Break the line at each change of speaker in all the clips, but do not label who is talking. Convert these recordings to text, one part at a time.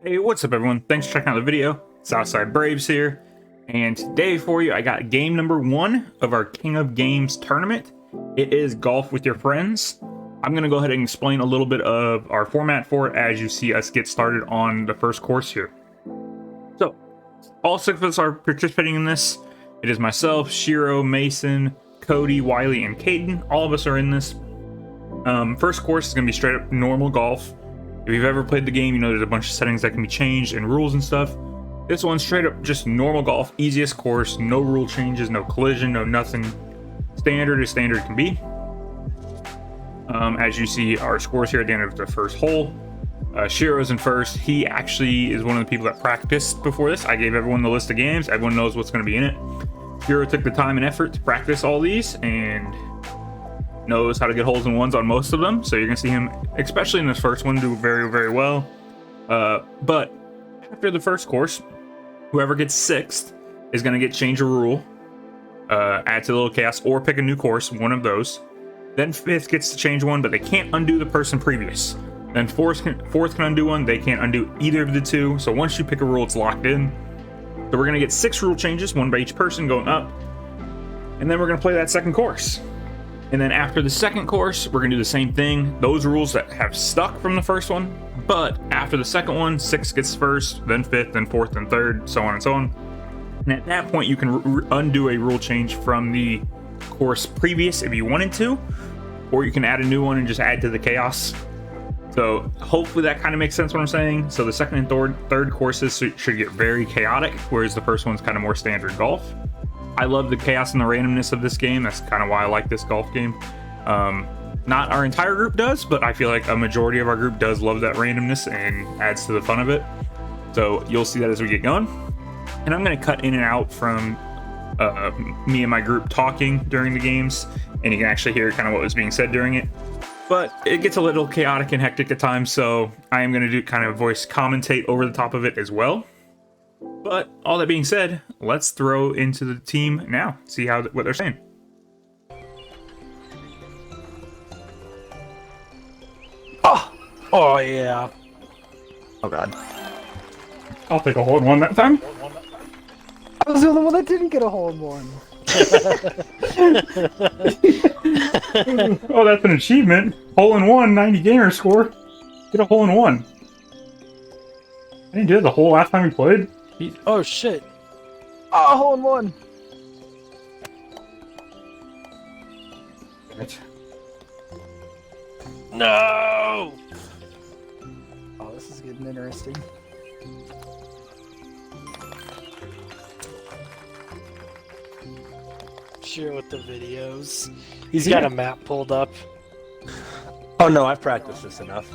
Hey, what's up everyone? Thanks for checking out the video. Southside Braves here. And today for you, I got game number 1 of our King of Games tournament. It is golf with your friends. I'm going to go ahead and explain a little bit of our format for it as you see us get started on the first course here. So, all 6 of us are participating in this. It is myself, Shiro, Mason, Cody, Wiley, and Caden. All of us are in this. First course is going to be straight up normal golf. If you've ever played the game, you know there's a bunch of settings that can be changed and rules and stuff. This one's straight up just normal golf, easiest course, no rule changes, no collision, no nothing. Standard as standard can be. As you see our scores here at the end of the first hole. Shiro's in first. He actually is one of the people that practiced before this. I gave everyone the list of games. Everyone knows what's going to be in it. Shiro took the time and effort to practice all these and knows how to get holes in ones on most of them, so you're gonna see him, especially in this first one, do very, very well. But after the first course, whoever gets 6th is gonna get change a rule, add to the little chaos, or pick a new course, one of those. Then 5th gets to change one, but they can't undo the person previous. Then 4th can undo one, they can't undo either of the two, so once you pick a rule, it's locked in. So we're gonna get 6 rule changes, one by each person going up, and then we're gonna play that second course. And then after the second course, we're gonna do the same thing. Those rules that have stuck from the first one, but after the second one, 6 gets first, then 5th, then 4th, then 3rd, so on and so on. And at that point, you can undo a rule change from the course previous if you wanted to, or you can add a new one and just add to the chaos. So hopefully that kind of makes sense what I'm saying. So the second and third courses should get very chaotic, whereas the first one's kind of more standard golf. I love the chaos and the randomness of this game. That's kind of why I like this golf game. Not our entire group does, but I feel like a majority of our group does love that randomness and adds to the fun of it. So you'll see that as we get going. And I'm going to cut in and out from me and my group talking during the games, and you can actually hear kind of what was being said during it. But it gets a little chaotic and hectic at times, so I am going to do kind of voice commentate over the top of it as well. But all that being said, let's throw into the team now, see what they're saying.
Oh yeah.
Oh god.
I'll take a hole in one that time.
I was the only one that didn't get a hole in one.
Oh, that's an achievement. Hole in one, 90 gamer score. Get a hole in one. I didn't do it the whole last time we played. Jeez.
Oh shit. Oh, hole in one. No. Oh, this is getting interesting. Share with the videos. He's got a map pulled up.
Oh no, I've practiced this enough.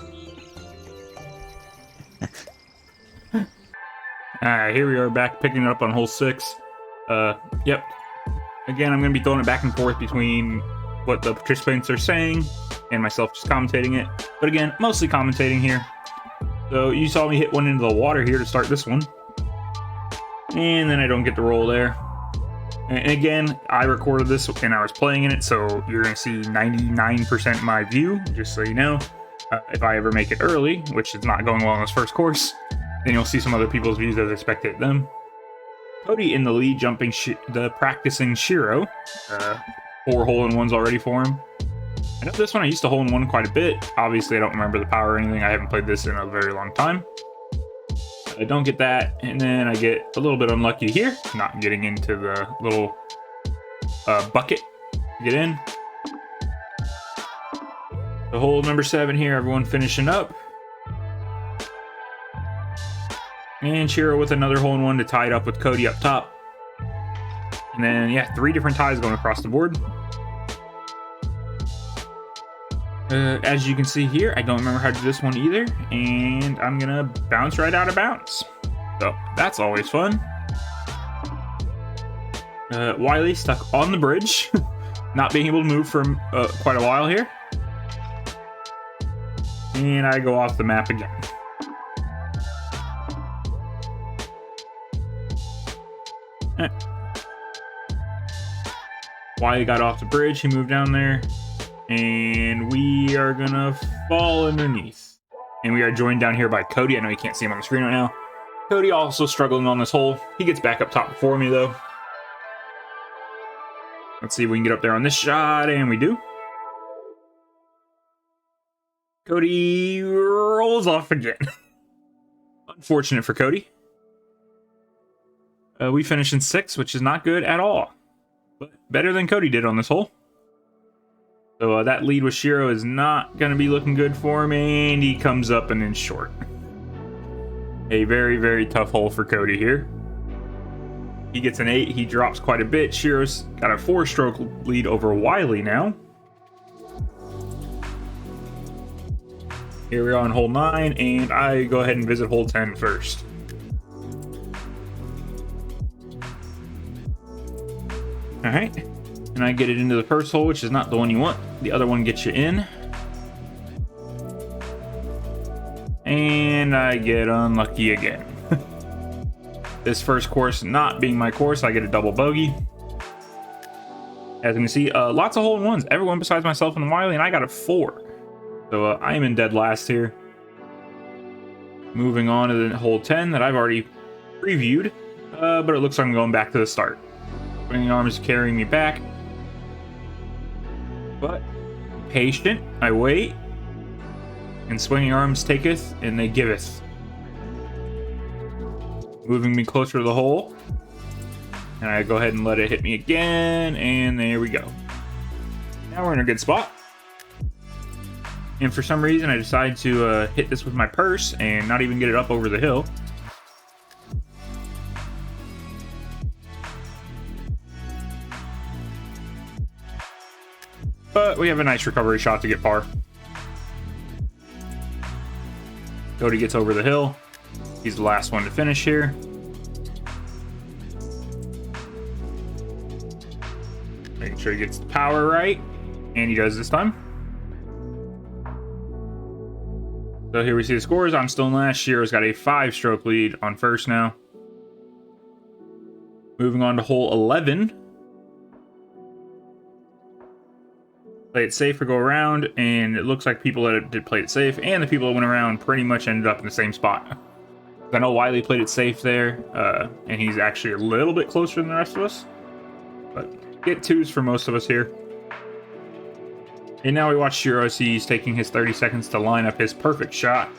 Alright, here we are back picking it up on hole 6. Yep. Again, I'm going to be throwing it back and forth between what the participants are saying and myself just commentating it. But again, mostly commentating here. So you saw me hit one into the water here to start this one. And then I don't get the roll there. And again, I recorded this and I was playing in it, so you're going to see 99% my view, just so you know. If I ever make it early, which is not going well on this first course, then you'll see some other people's views as I spectate them. Cody in the lead, jumping the practicing Shiro. 4 hole-in-ones already for him. I know this one I used to hole-in-one quite a bit. Obviously, I don't remember the power or anything. I haven't played this in a very long time. I don't get that, and then I get a little bit unlucky here, not getting into the little bucket to get in. The hole number 7 here, everyone finishing up. And Shiro with another hole-in-one to tie it up with Cody up top. And then, yeah, 3 different ties going across the board. As you can see here, I don't remember how to do this one either. And I'm going to bounce right out of bounds. So, that's always fun. Wiley stuck on the bridge. Not being able to move for quite a while here. And I go off the map again. Wiley got off the bridge, he moved down there, and we are gonna fall underneath. And we are joined down here by Cody. I know you can't see him on the screen right now. Cody also struggling on this hole. He gets back up top before me, though. Let's see if we can get up there on this shot, and we do. Cody rolls off again. Unfortunate for Cody. We finished in 6th, which is not good at all. But better than Cody did on this hole. So that lead with Shiro is not going to be looking good for him, and he comes up and in short. A very, very tough hole for Cody here. He gets an 8. He drops quite a bit. Shiro's got a 4-stroke lead over Wiley now. Here we are on hole 9, and I go ahead and visit hole 10 first. Alright, and I get it into the first hole, which is not the one you want. The other one gets you in. And I get unlucky again. This first course not being my course, I get a double bogey. As you can see, lots of hole-in-ones. Everyone besides myself and Wiley, and I got a 4. So I am in dead last here. Moving on to the hole 10 that I've already previewed, but it looks like I'm going back to the start. Swinging arms carrying me back. But patient, I wait. And swinging arms taketh, and they giveth. Moving me closer to the hole. And I go ahead and let it hit me again, and there we go. Now we're in a good spot. And for some reason, I decided to hit this with my purse and not even get it up over the hill. But we have a nice recovery shot to get par. Cody gets over the hill. He's the last one to finish here. Making sure he gets the power right. And he does this time. So here we see the scores. I'm still in last. Shiro's got a 5-stroke lead on first now. Moving on to hole 11. Play it safe or go around, and it looks like people that did play it safe and the people that went around pretty much ended up in the same spot. I know Wiley played it safe there, and he's actually a little bit closer than the rest of us. But get 2s for most of us here. And now we watch Shiro as he's taking his 30 seconds to line up his perfect shot.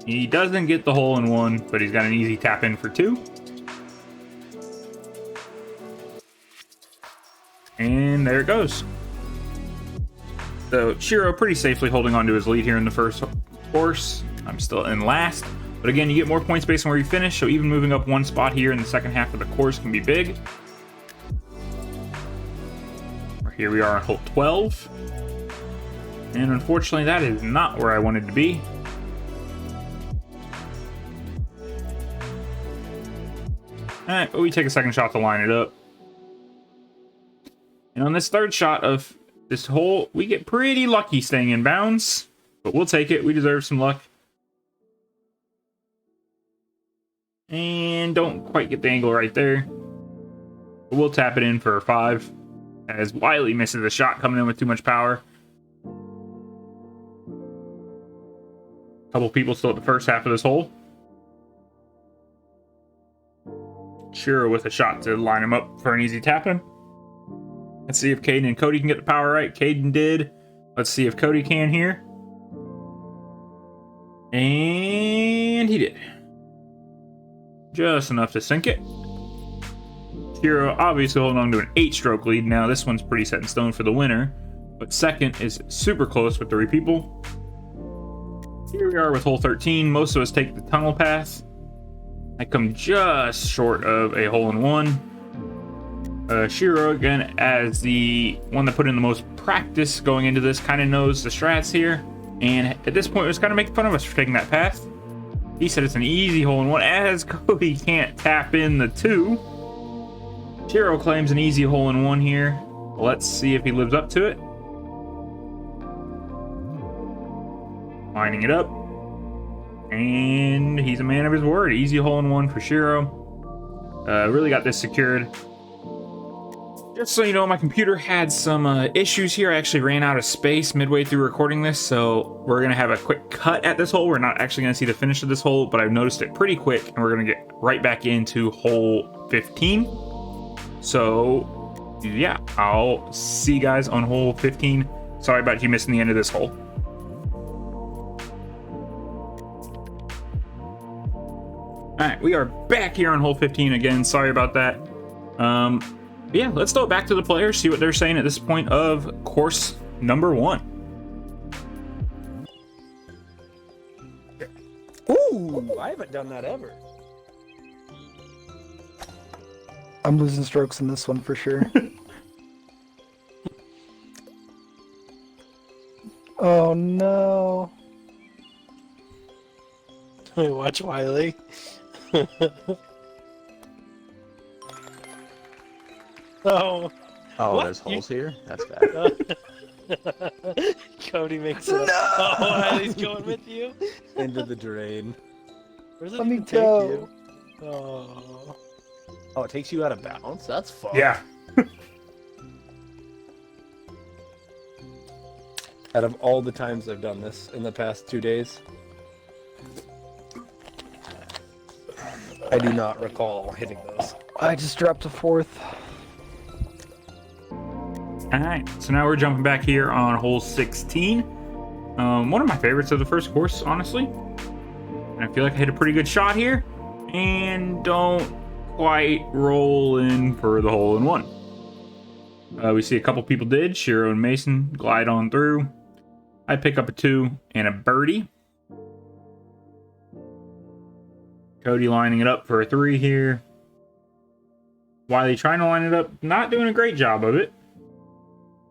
He doesn't get the hole-in-one, but he's got an easy tap in for 2. And there it goes. So Shiro pretty safely holding on to his lead here in the first course. I'm still in last. But again, you get more points based on where you finish, so even moving up 1 spot here in the second half of the course can be big. Here we are on hole 12. And unfortunately, that is not where I wanted to be. Alright, but we take a second shot to line it up. And on this third shot of this hole, we get pretty lucky staying in bounds. But we'll take it. We deserve some luck. And don't quite get the angle right there. But we'll tap it in for a 5. As Wiley misses a shot coming in with too much power. Couple people still at the first half of this hole. Shiro with a shot to line him up for an easy tap-in. Let's see if Caden and Cody can get the power right. Caden did. Let's see if Cody can here. And he did. Just enough to sink it. Shiro obviously holding on to an 8-stroke lead now. This one's pretty set in stone for the winner. But second is super close with 3 people. Here we are with hole 13. Most of us take the tunnel path. I come just short of a hole-in-one. Shiro, again, as the one that put in the most practice going into this, kind of knows the strats here. And at this point, was kind of making fun of us for taking that path. He said it's an easy hole-in-one, as Cody can't tap in the 2. Shiro claims an easy hole-in-one here. Let's see if he lives up to it. Lining it up. And he's a man of his word. Easy hole-in-one for Shiro. Really got this secured. Just so you know, my computer had some issues here. I actually ran out of space midway through recording this, so we're going to have a quick cut at this hole. We're not actually going to see the finish of this hole, but I've noticed it pretty quick, and we're going to get right back into hole 15. So, yeah, I'll see you guys on hole 15. Sorry about you missing the end of this hole. Alright, we are back here on hole 15 again. Sorry about that. Yeah, let's throw it back to the players, see what they're saying at this point of course number 1.
Ooh, I haven't done that ever.
I'm losing strokes in this one for sure. Oh no.
Wait, watch Wiley. Oh.
Oh,
What?
there's holes here? That's bad.
Cody makes it.
No!
Oh, Wiley's going with you.
Into the drain.
Where's it
Let me
even take
go.
you? Oh.
Oh, it takes you out of bounds? That's fun.
Yeah.
Out of all the times I've done this in the past 2 days, I do not recall hitting those.
I just dropped a 4th.
Alright, so now we're jumping back here on hole 16. One of my favorites of the first course, honestly. And I feel like I hit a pretty good shot here. And don't quite roll in for the hole in one. We see a couple people did. Shiro and Mason glide on through. I pick up a 2 and a birdie. Cody lining it up for a 3 here. Wiley trying to line it up, not doing a great job of it.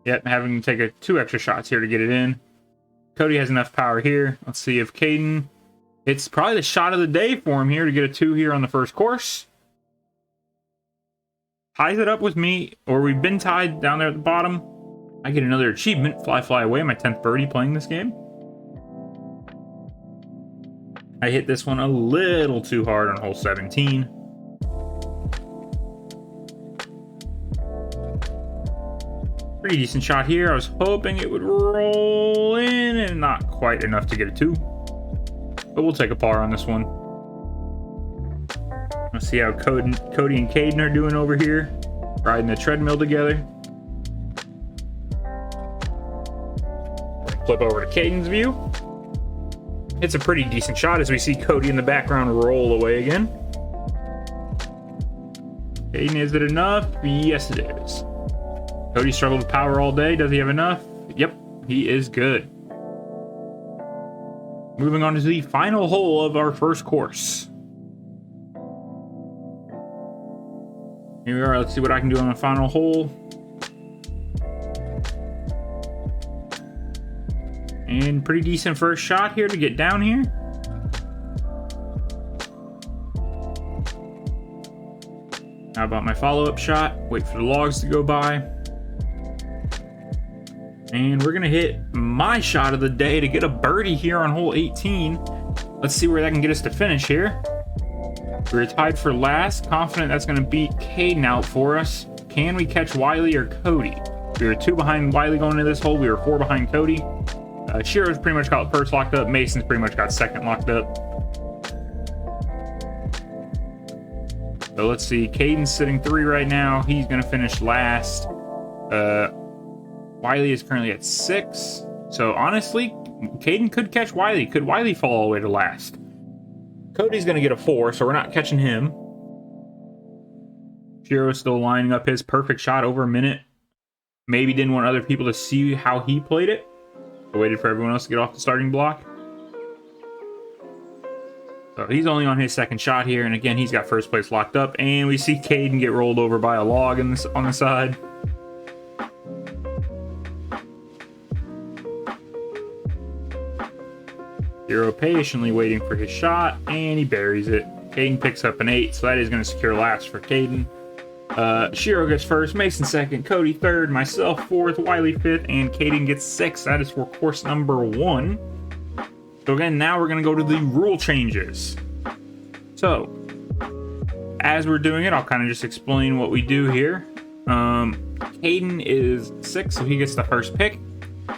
Yet having to take 2 extra shots here to get it in. Cody has enough power here. Let's see if Caden... It's probably the shot of the day for him here to get a 2 here on the first course. Ties it up with me, or we've been tied down there at the bottom. I get another achievement, fly away, my 10th birdie playing this game. I hit this one a little too hard on hole 17. Pretty decent shot here. I was hoping it would roll in and not quite enough to get a 2. But we'll take a par on this one. Let's see how Cody and Caden are doing over here. Riding the treadmill together. Flip over to Caden's view. It's a pretty decent shot as we see Cody in the background roll away again. Caden, is it enough? Yes, it is. Cody struggled with power all day. Does he have enough? Yep, he is good. Moving on to the final hole of our first course. Here we are. Let's see what I can do on the final hole. And pretty decent first shot here to get down here. How about my follow-up shot? Wait for the logs to go by. And we're going to hit my shot of the day to get a birdie here on hole 18. Let's see where that can get us to finish here. We're tied for last. Confident that's going to beat Caden out for us. Can we catch Wiley or Cody? We were 2 behind Wiley going into this hole. We were 4 behind Cody. Shiro's pretty much got first locked up. Mason's pretty much got second locked up. So let's see. Caden's sitting 3 right now. He's going to finish last. Wiley is currently at 6. So honestly, Caden could catch Wiley. Could Wiley fall all the way to last? Cody's going to get a 4, so we're not catching him. Shiro's still lining up his perfect shot over a minute. Maybe didn't want other people to see how he played it. I waited for everyone else to get off the starting block. So he's only on his second shot here, and again, he's got first place locked up. And we see Caden get rolled over by a log on the side. Shiro patiently waiting for his shot, and he buries it. Caden picks up an 8, so that is going to secure last for Caden. Shiro gets first, Mason second, Cody third, myself fourth, Wiley fifth, and Caden gets 6. That is for course number 1. So again, now we're going to go to the rule changes. So, as we're doing it, I'll kind of just explain what we do here. Caden is 6, so he gets the first pick.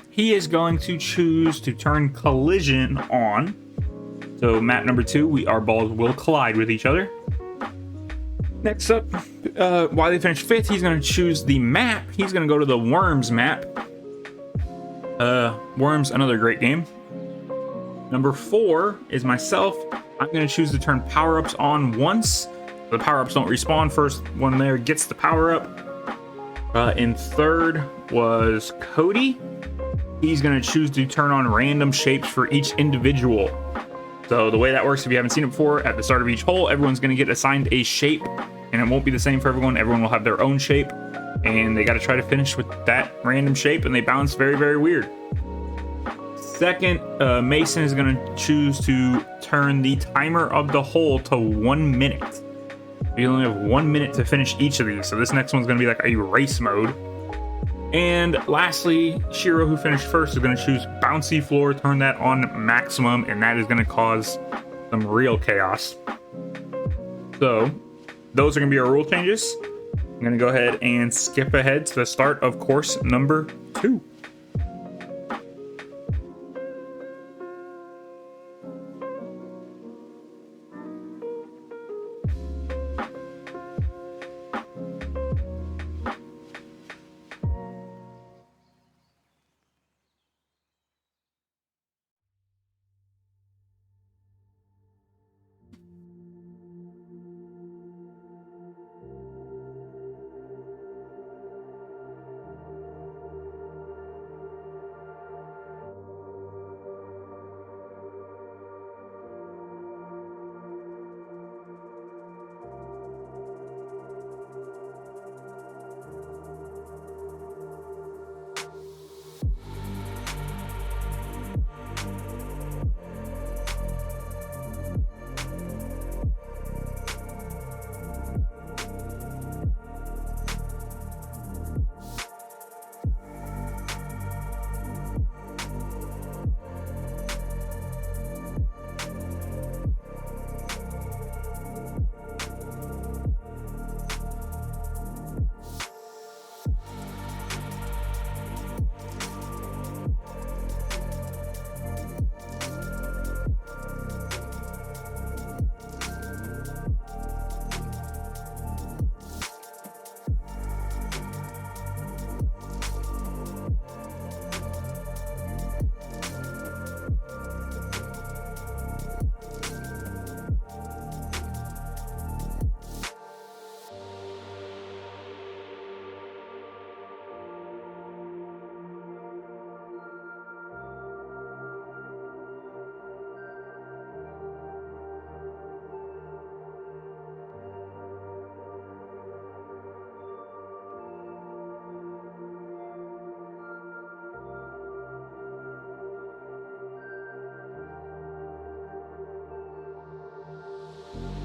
He is going to choose to turn collision on. So map number 2, our balls will collide with each other. Next up, while they finish 5th, he's going to choose the map. He's going to go to the Worms map. Worms, another great game. Number 4 is myself. I'm going to choose to turn power-ups on once. The power-ups don't respawn. First one there gets the power-up. In 3rd was Cody. He's going to choose to turn on random shapes for each individual. So the way that works, if you haven't seen it before, at the start of each hole, everyone's going to get assigned a shape, and it won't be the same for everyone. Everyone will have their own shape, and they got to try to finish with that random shape, and they bounce very, very weird. Second, Mason is going to choose to turn the timer of the hole to 1 minute. You only have 1 minute to finish each of these, so this next one's going to be like a race mode. And lastly, Shiro, who finished first, is going to choose bouncy floor, turn that on maximum, and that is going to cause some real chaos. So those are going to be our rule changes. I'm going to go ahead and skip ahead to the start of course number 2.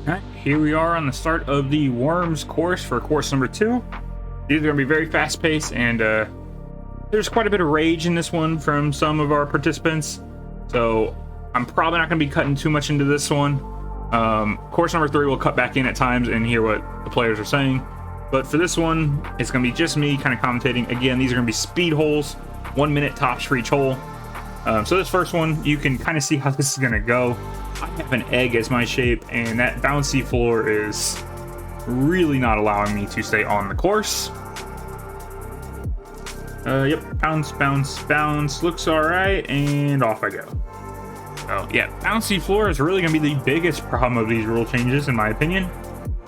Alright, here we are on the start of the Worms course for course number 2. These are going to be very fast paced, and there's quite a bit of rage in this one from some of our participants. So I'm probably not going to be cutting too much into this one. Course number 3 will cut back in at times and hear what the players are saying. But for this one, it's going to be just me kind of commentating. Again, these are going to be speed holes, 1 minute tops for each hole. So this first one, you can kind of see how this is going to go. I have an egg as my shape, and that bouncy floor is really not allowing me to stay on the course. Yep, bounce, bounce, bounce. Looks all right, and off I go. So yeah, bouncy floor is really going to be the biggest problem of these rule changes, in my opinion.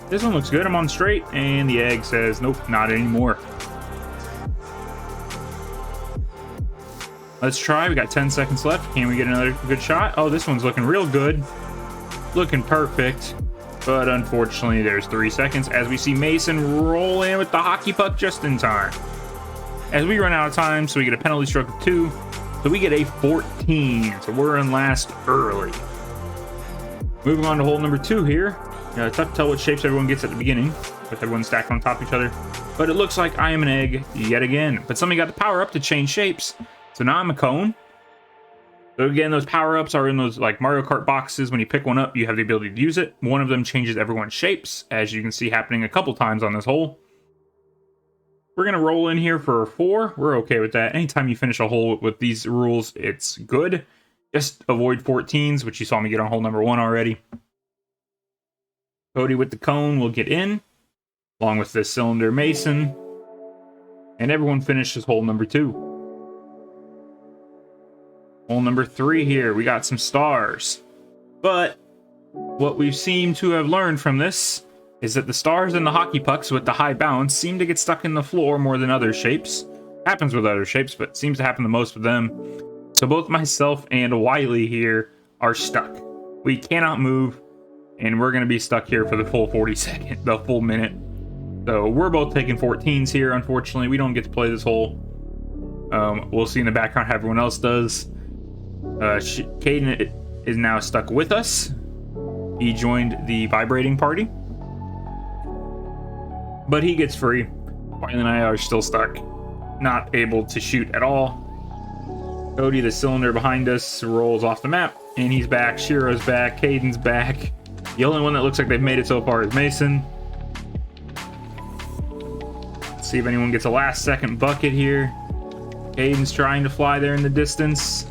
This one looks good. I'm on straight, and the egg says, nope, not anymore. Let's try. We got 10 seconds left. Can we get another good shot? Oh, this one's looking real good. Looking perfect. But unfortunately, there's 3 seconds as we see Mason roll in with the hockey puck just in time. As we run out of time, so we get a penalty stroke of 2. So we get a 14. So we're in last early. Moving on to hole number 2 here. Tough to tell what shapes everyone gets at the beginning, with everyone stacked on top of each other. But it looks like I am an egg yet again. But somebody got the power up to change shapes. So now I'm a cone. So again, those power-ups are in those like Mario Kart boxes. When you pick one up, you have the ability to use it. One of them changes everyone's shapes, as you can see happening a couple times on this hole. We're going to roll in here for a 4. We're okay with that. Anytime you finish a hole with these rules, it's good. Just avoid 14s, which you saw me get on hole number 1 already. Cody with the cone will get in, along with this cylinder Mason. And everyone finishes hole number 2. Hole number 3 here, we got some stars. But what we've seemed to have learned from this is that the stars and the hockey pucks with the high bounce seem to get stuck in the floor more than other shapes. Happens with other shapes, but seems to happen the most with them. So both myself and Wiley here are stuck. We cannot move, and we're going to be stuck here for the full 40 seconds, the full minute. So we're both taking 14s here. Unfortunately, we don't get to play this hole. We'll see in the background how everyone else does. Caden is now stuck with us. He joined the vibrating party. But he gets free. Wiley and I are still stuck. Not able to shoot at all. Cody, the cylinder behind us, rolls off the map. And he's back. Shiro's back. Caden's back. The only one that looks like they've made it so far is Mason. Let's see if anyone gets a last second bucket here. Caden's trying to fly there in the distance.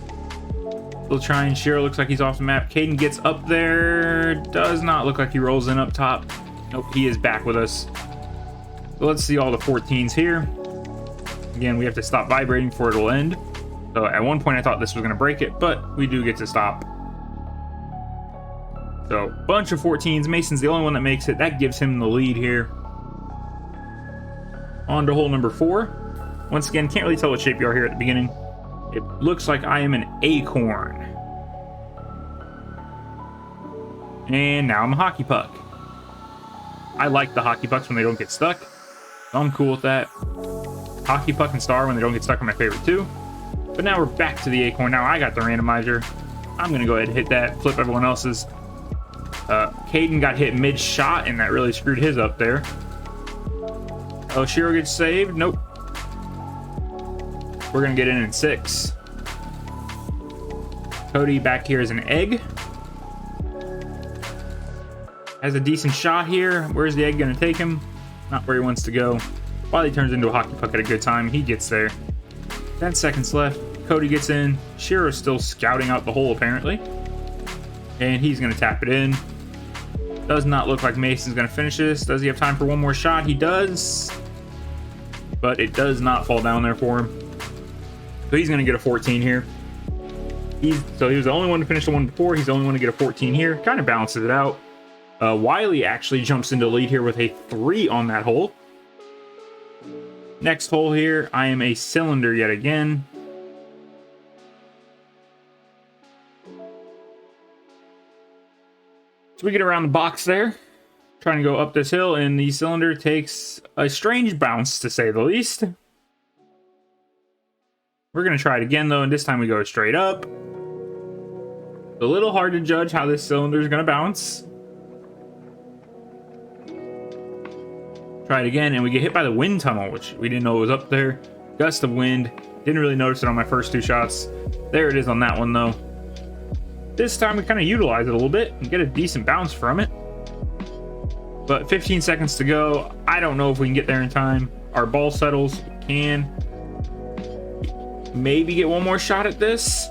Still trying. Shiro looks like he's off the map. Caden gets up there. Does not look like he rolls in up top. Nope, he is back with us. So let's see all the 14s here. Again, we have to stop vibrating before it will end. So at one point I thought this was going to break it, but we do get to stop. So bunch of 14s. Mason's the only one that makes it. That gives him the lead here. On to hole number 4. Once again, can't really tell what shape you are here at the beginning. It looks like I am an acorn. And now I'm a hockey puck. I like the hockey pucks when they don't get stuck. So I'm cool with that. Hockey puck and star when they don't get stuck are my favorite too. But now we're back to the acorn. Now I got the randomizer. I'm going to go ahead and hit that. Flip everyone else's. Caden got hit mid-shot, and that really screwed his up there. Oh, Shiro gets saved. Nope. We're going to get in 6. Cody back here is an egg. Has a decent shot here. Where's the egg going to take him? Not where he wants to go. Wiley turns into a hockey puck at a good time. He gets there. 10 seconds left. Cody gets in. Shiro's still scouting out the hole, apparently. And he's going to tap it in. Does not look like Mason's going to finish this. Does he have time for one more shot? He does. But it does not fall down there for him. So he's going to get a 14 here. So he was the only one to finish the one before. He's the only one to get a 14 here. Kind of balances it out. Wiley actually jumps into the lead here with a 3 on that hole. Next hole here, I am a cylinder yet again. So we get around the box there, trying to go up this hill, and the cylinder takes a strange bounce, to say the least. We're going to try it again, though, and this time we go straight up. It's a little hard to judge how this cylinder is going to bounce. Try it again, and we get hit by the wind tunnel, which we didn't know was up there. Gust of wind. Didn't really notice it on my first 2 shots. There it is on that one, though. This time we kind of utilize it a little bit and get a decent bounce from it. But 15 seconds to go. I don't know if we can get there in time. Our ball settles. We can. Maybe get one more shot at this.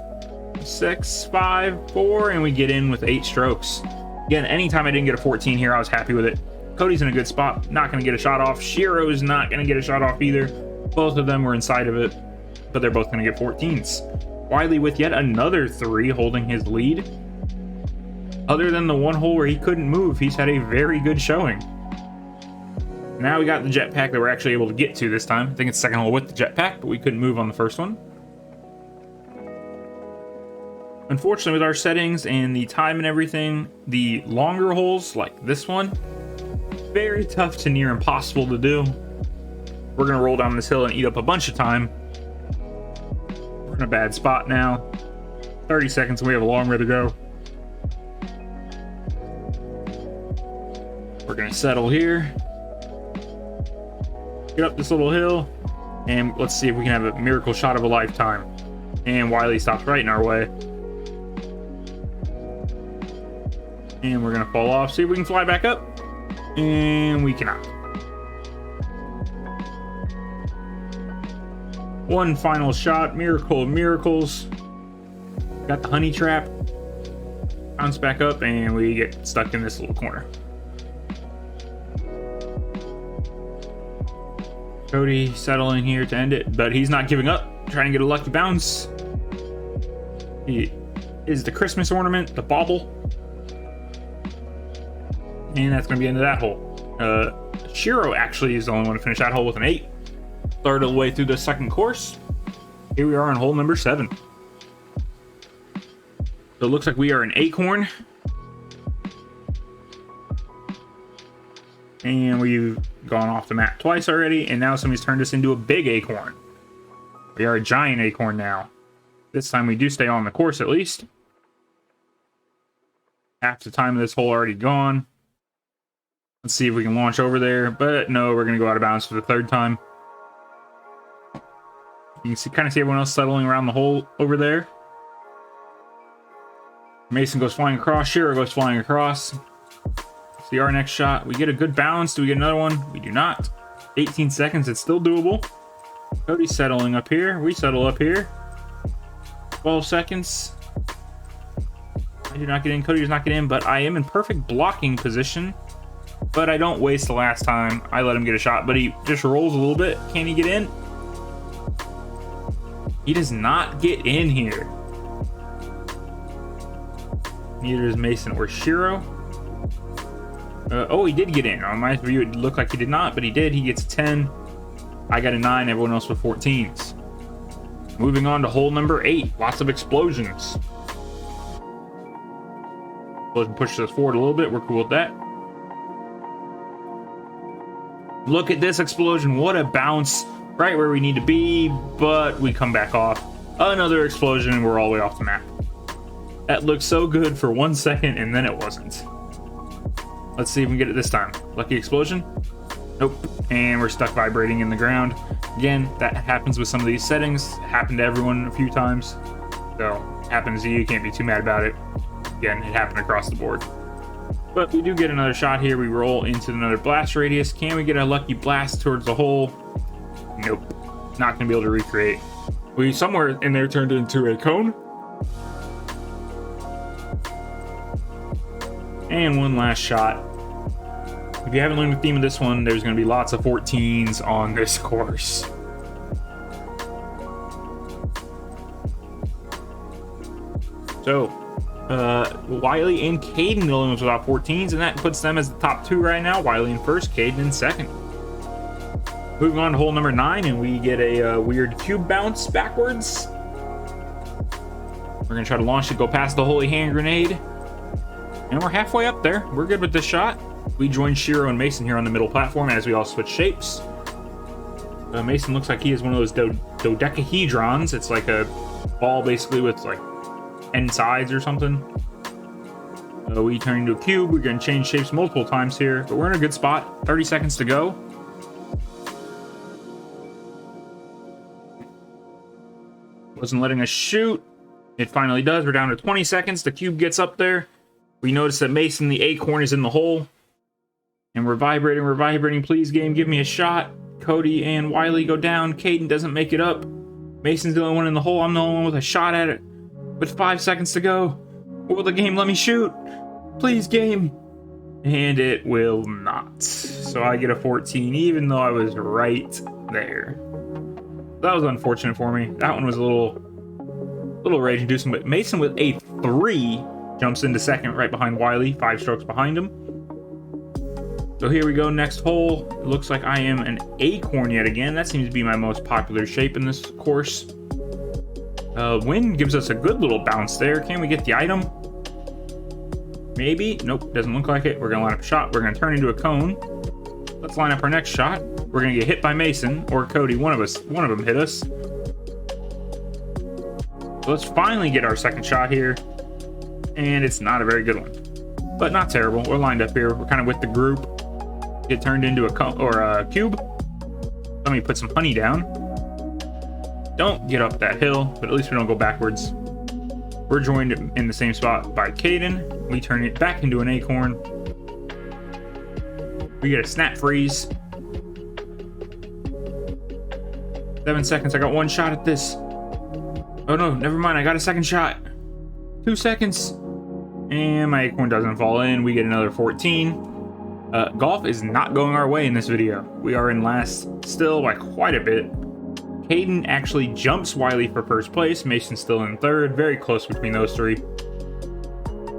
6, 5, 4, and we get in with 8 strokes. Again, anytime I didn't get a 14 here, I was happy with it. Cody's in a good spot. Not going to get a shot off. Shiro's not going to get a shot off either. Both of them were inside of it, but they're both going to get 14s. Wiley with yet another 3 holding his lead. Other than the one hole where he couldn't move, he's had a very good showing. Now we got the jetpack that we're actually able to get to this time. I think it's second hole with the jetpack, but we couldn't move on the first one. Unfortunately, with our settings and the time and everything, the longer holes like this one, very tough to near impossible to do. We're going to roll down this hill and eat up a bunch of time. We're in a bad spot now. 30 seconds and we have a long way to go. We're going to settle here. Get up this little hill. And let's see if we can have a miracle shot of a lifetime. And Wiley stops right in our way. And we're going to fall off. See if we can fly back up. And we cannot. One final shot. Miracle of miracles. Got the honey trap. Bounce back up, and we get stuck in this little corner. Cody settling here to end it, but he's not giving up. Trying to get a lucky bounce. He is the Christmas ornament, the bauble. And that's going to be the end of that hole. Shiro actually is the only one to finish that hole with an 8. Third of the way through the second course. Here we are on hole number 7. So it looks like we are an acorn. And we've gone off the map twice already, and now somebody's turned us into a big acorn. We are a giant acorn now. This time we do stay on the course at least. Half the time of this hole already gone. Let's see if we can launch over there, but no, we're going to go out of bounds for the third time. You can kind of see everyone else settling around the hole over there. Mason goes flying across, Shiro goes flying across. See our next shot. We get a good bounce. Do we get another one? We do not. 18 seconds. It's still doable. Cody's settling up here. We settle up here. 12 seconds. I do not get in. Cody does not get in, but I am in perfect blocking position. But I don't waste the last time. I let him get a shot, but he just rolls a little bit. Can he get in? He does not get in here. Neither does Mason or Shiro. Oh, he did get in. On my view, it looked like he did not, but he did. He gets a 10. I got a 9. Everyone else with 14s. Moving on to hole number 8. Lots of explosions. Explosion pushes us forward a little bit. We're cool with that. Look at this explosion. What a bounce. Right where we need to be, but we come back off. Another explosion, and we're all the way off the map. That looked so good for 1 second, and then it wasn't. Let's see if we can get it this time. Lucky explosion. Nope. And we're stuck vibrating in the ground. Again, that happens with some of these settings. Happened to everyone a few times. So, happens to you. Can't be too mad about it. Again, it happened across the board. But we do get another shot here. We roll into another blast radius. Can we get a lucky blast towards the hole? Nope. Not going to be able to recreate. We somewhere in there turned into a cone. And one last shot. If you haven't learned the theme of this one, there's going to be lots of 14s on this course. So, Wiley and Caden the only ones without 14s, and that puts them as the top 2 right now. Wiley in first, Caden in second. Moving on to hole number 9, and we get a weird cube bounce backwards. We're going to try to launch it, go past the holy hand grenade. And we're halfway up there. We're good with this shot. We join Shiro and Mason here on the middle platform as we all switch shapes. Mason looks like he is one of those dodecahedrons. It's like a ball basically with like 10 sides or something. We turn into a cube. We're going to change shapes multiple times here, but we're in a good spot. 30 seconds to go. Wasn't letting us shoot. It finally does. We're down to 20 seconds. The cube gets up there. We notice that Mason, the acorn, is in the hole. And we're vibrating, we're vibrating. Please, game, give me a shot. Cody and Wiley go down. Caden doesn't make it up. Mason's the only one in the hole. I'm the only one with a shot at it. With 5 seconds to go. Will the game let me shoot? Please, game. And it will not. So I get a 14, even though I was right there. That was unfortunate for me. That one was a little rage-inducing, but Mason with a 3 jumps into second right behind Wiley, 5 strokes behind him. So here we go, next hole. It looks like I am an acorn yet again. That seems to be my most popular shape in this course. Wind gives us a good little bounce there. Can we get the item? Maybe. Nope, doesn't look like it. We're going to line up a shot. We're going to turn into a cone. Let's line up our next shot. We're going to get hit by Mason or Cody. One of them hit us. So let's finally get our second shot here. And it's not a very good one. But not terrible. We're lined up here. We're kind of with the group. Get turned into a cube. Let me put some honey down. Don't get up that hill, but at least we don't go backwards. We're joined in the same spot by Caden. We turn it back into an acorn. We get a snap freeze. 7 7 seconds. I got one shot at this. Oh no, never mind. I got a second shot. 2 seconds. And my acorn doesn't fall in. We get another 14. Golf is not going our way in this video. We are in last still by quite a bit. Caden actually jumps Wiley for first place. Mason's still in third. Very close between those three.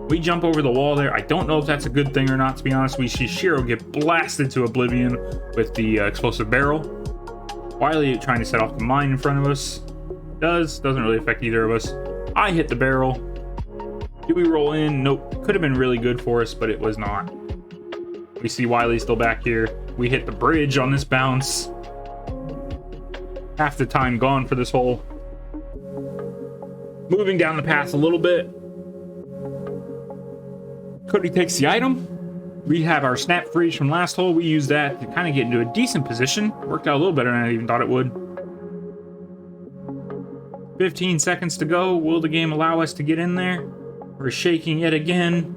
We jump over the wall there. I don't know if that's a good thing or not, to be honest. We see Shiro get blasted to oblivion with the explosive barrel. Wiley trying to set off the mine in front of us. Doesn't really affect either of us. I hit the barrel. Do we roll in? Nope. Could have been really good for us, but it was not. We see Wiley still back here. We hit the bridge on this bounce. Half the time gone for this hole. Moving down the path a little bit. Cody takes the item. We have our snap freeze from last hole. We use that to kind of get into a decent position. Worked out a little better than I even thought it would. 15 seconds to go. Will the game allow us to get in there? We're shaking yet again.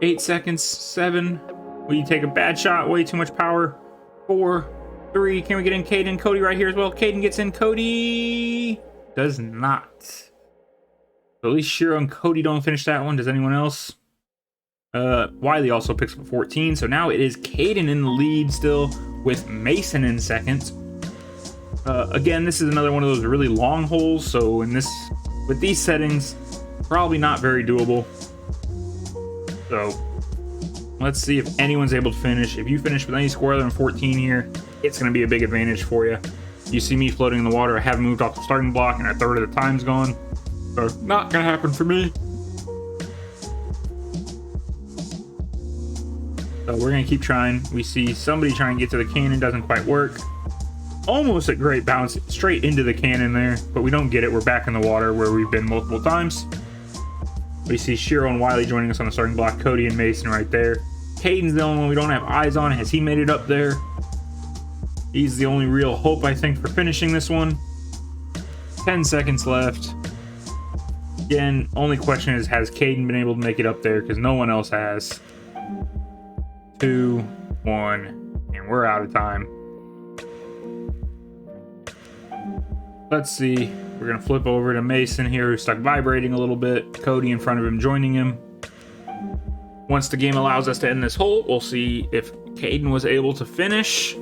8 seconds. 7. We take a bad shot. Way too much power. 4, 3. Can we get in Caden? Cody right here as well. Caden gets in. Cody does not. So at least Shiro and Cody don't finish that one. Does anyone else? Wiley also picks up 14. So now it is Caden in the lead still with Mason in second. Again, this is another one of those really long holes. So with these settings, probably not very doable. So let's see if anyone's able to finish. If you finish with any score other than 14 here, it's going to be a big advantage for you. You see me floating in the water. I haven't moved off the starting block and a third of the time's gone. So not going to happen for me. So we're going to keep trying. We see somebody trying to get to the cannon. Doesn't quite work. Almost a great bounce straight into the cannon there, but we don't get it. We're back in the water where we've been multiple times. We see Shiro and Wiley joining us on the starting block. Cody and Mason right there. Caden's the only one we don't have eyes on. Has he made it up there? He's the only real hope, I think, for finishing this one. 10 seconds left. Again, only question is, has Caden been able to make it up there? Because no one else has. 2, 1, and we're out of time. Let's see. We're going to flip over to Mason here, who's stuck vibrating a little bit. Cody in front of him joining him. Once the game allows us to end this hole, we'll see if Caden was able to finish.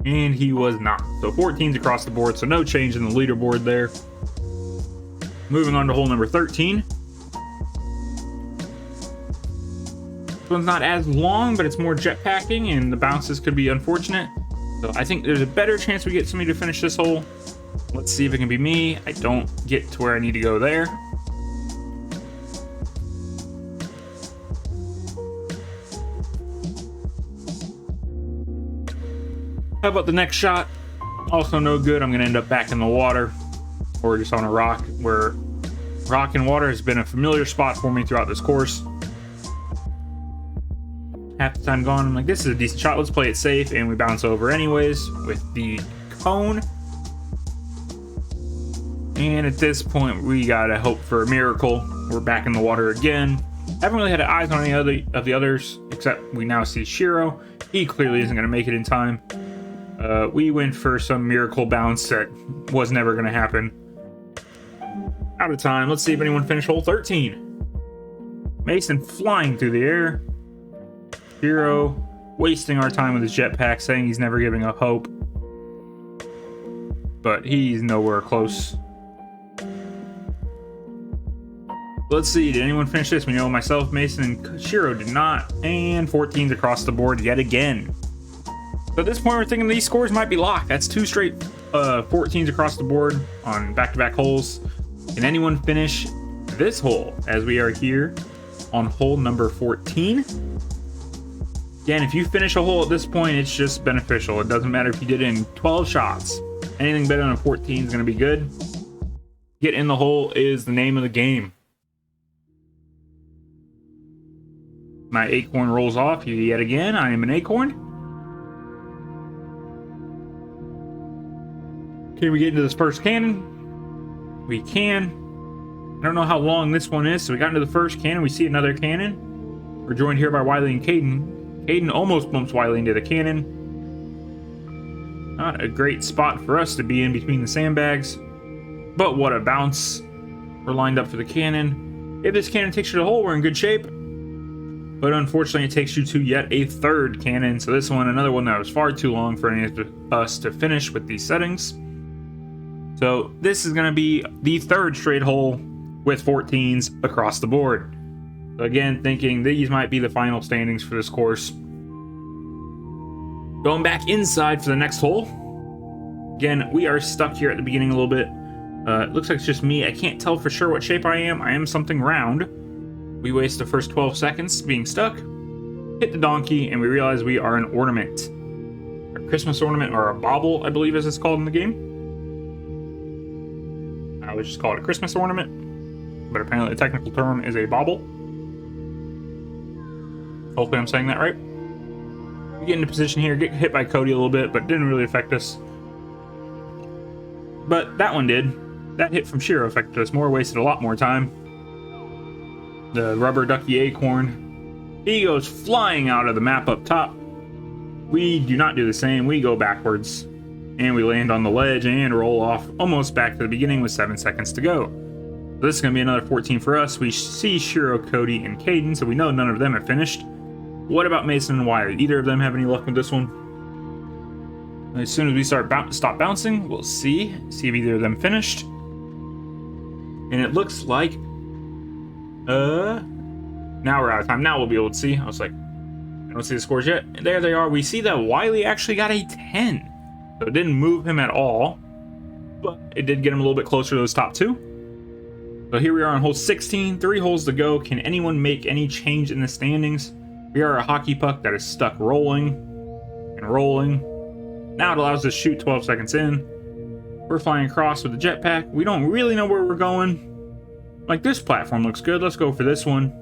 And he was not. So 14's across the board, so no change in the leaderboard there. Moving on to hole number 13. This one's not as long, but it's more jetpacking, and the bounces could be unfortunate. So I think there's a better chance we get somebody to finish this hole. Let's see if it can be me. I don't get to where I need to go there. How about the next shot? Also no good. I'm going to end up back in the water or just on a rock, where rock and water has been a familiar spot for me throughout this course. Half the time gone, I'm like, this is a decent shot. Let's play it safe, and we bounce over anyways with the cone. And at this point, we gotta hope for a miracle. We're back in the water again. Haven't really had eyes on any of the others, except we now see Shiro. He clearly isn't gonna make it in time. We went for some miracle bounce that was never gonna happen. Out of time. Let's see if anyone finished hole 13. Mason flying through the air. Shiro wasting our time with his jetpack, saying he's never giving up hope. But he's nowhere close. Let's see, did anyone finish this? We know myself, Mason, and Shiro did not. And 14's across the board yet again. So at this point, we're thinking these scores might be locked. That's 2 straight 14's across the board on back-to-back holes. Can anyone finish this hole, as we are here on hole number 14? Again, if you finish a hole at this point, it's just beneficial. It doesn't matter if you did it in 12 shots. Anything better than a 14 is going to be good. Get in the hole is the name of the game. My acorn rolls off yet again. I am an acorn. Can we get into this first cannon? We can. I don't know how long this one is, so we got into the first cannon. We see another cannon. We're joined here by Wiley and Caden. Caden almost bumps Wiley into the cannon. Not a great spot for us to be in between the sandbags. But what a bounce. We're lined up for the cannon. If this cannon takes you to the hole, we're in good shape. But unfortunately, it takes you to yet a third cannon. So this one, another one that was far too long for any of us to finish with these settings. So this is going to be the third straight hole with 14s across the board. So again, thinking these might be the final standings for this course. Going back inside for the next hole. Again, we are stuck here at the beginning a little bit. It looks like it's just me. I can't tell for sure what shape I am. I am something round. We waste the first 12 seconds being stuck. Hit the donkey, and we realize we are an ornament. A Christmas ornament, or a bauble, I believe as it's called in the game. I would just call it a Christmas ornament. But apparently the technical term is a bauble. Hopefully I'm saying that right. We get into position here, get hit by Cody a little bit, but didn't really affect us. But that one did. That hit from Shiro affected us more, wasted a lot more time. The rubber ducky acorn. He goes flying out of the map up top. We do not do the same. We go backwards. And we land on the ledge and roll off almost back to the beginning with 7 seconds to go. So this is going to be another 14 for us. We see Shiro, Cody, and Caden, so we know none of them have finished. What about Mason and Wiley? Either of them have any luck with this one? As soon as we stop bouncing, we'll see if either of them finished. And it looks like now we're out of time. Now we'll be able to see. I was like, I don't see the scores yet. And there they are. We see that Wiley actually got a 10. So it didn't move him at all, but it did get him a little bit closer to those top two. So here we are on hole 16, 3 holes to go. Can anyone make any change in the standings? We are a hockey puck that is stuck rolling and rolling. Now it allows us to shoot 12 seconds in. We're flying across with the jetpack. We don't really know where we're going. Like, this platform looks good. Let's go for this one.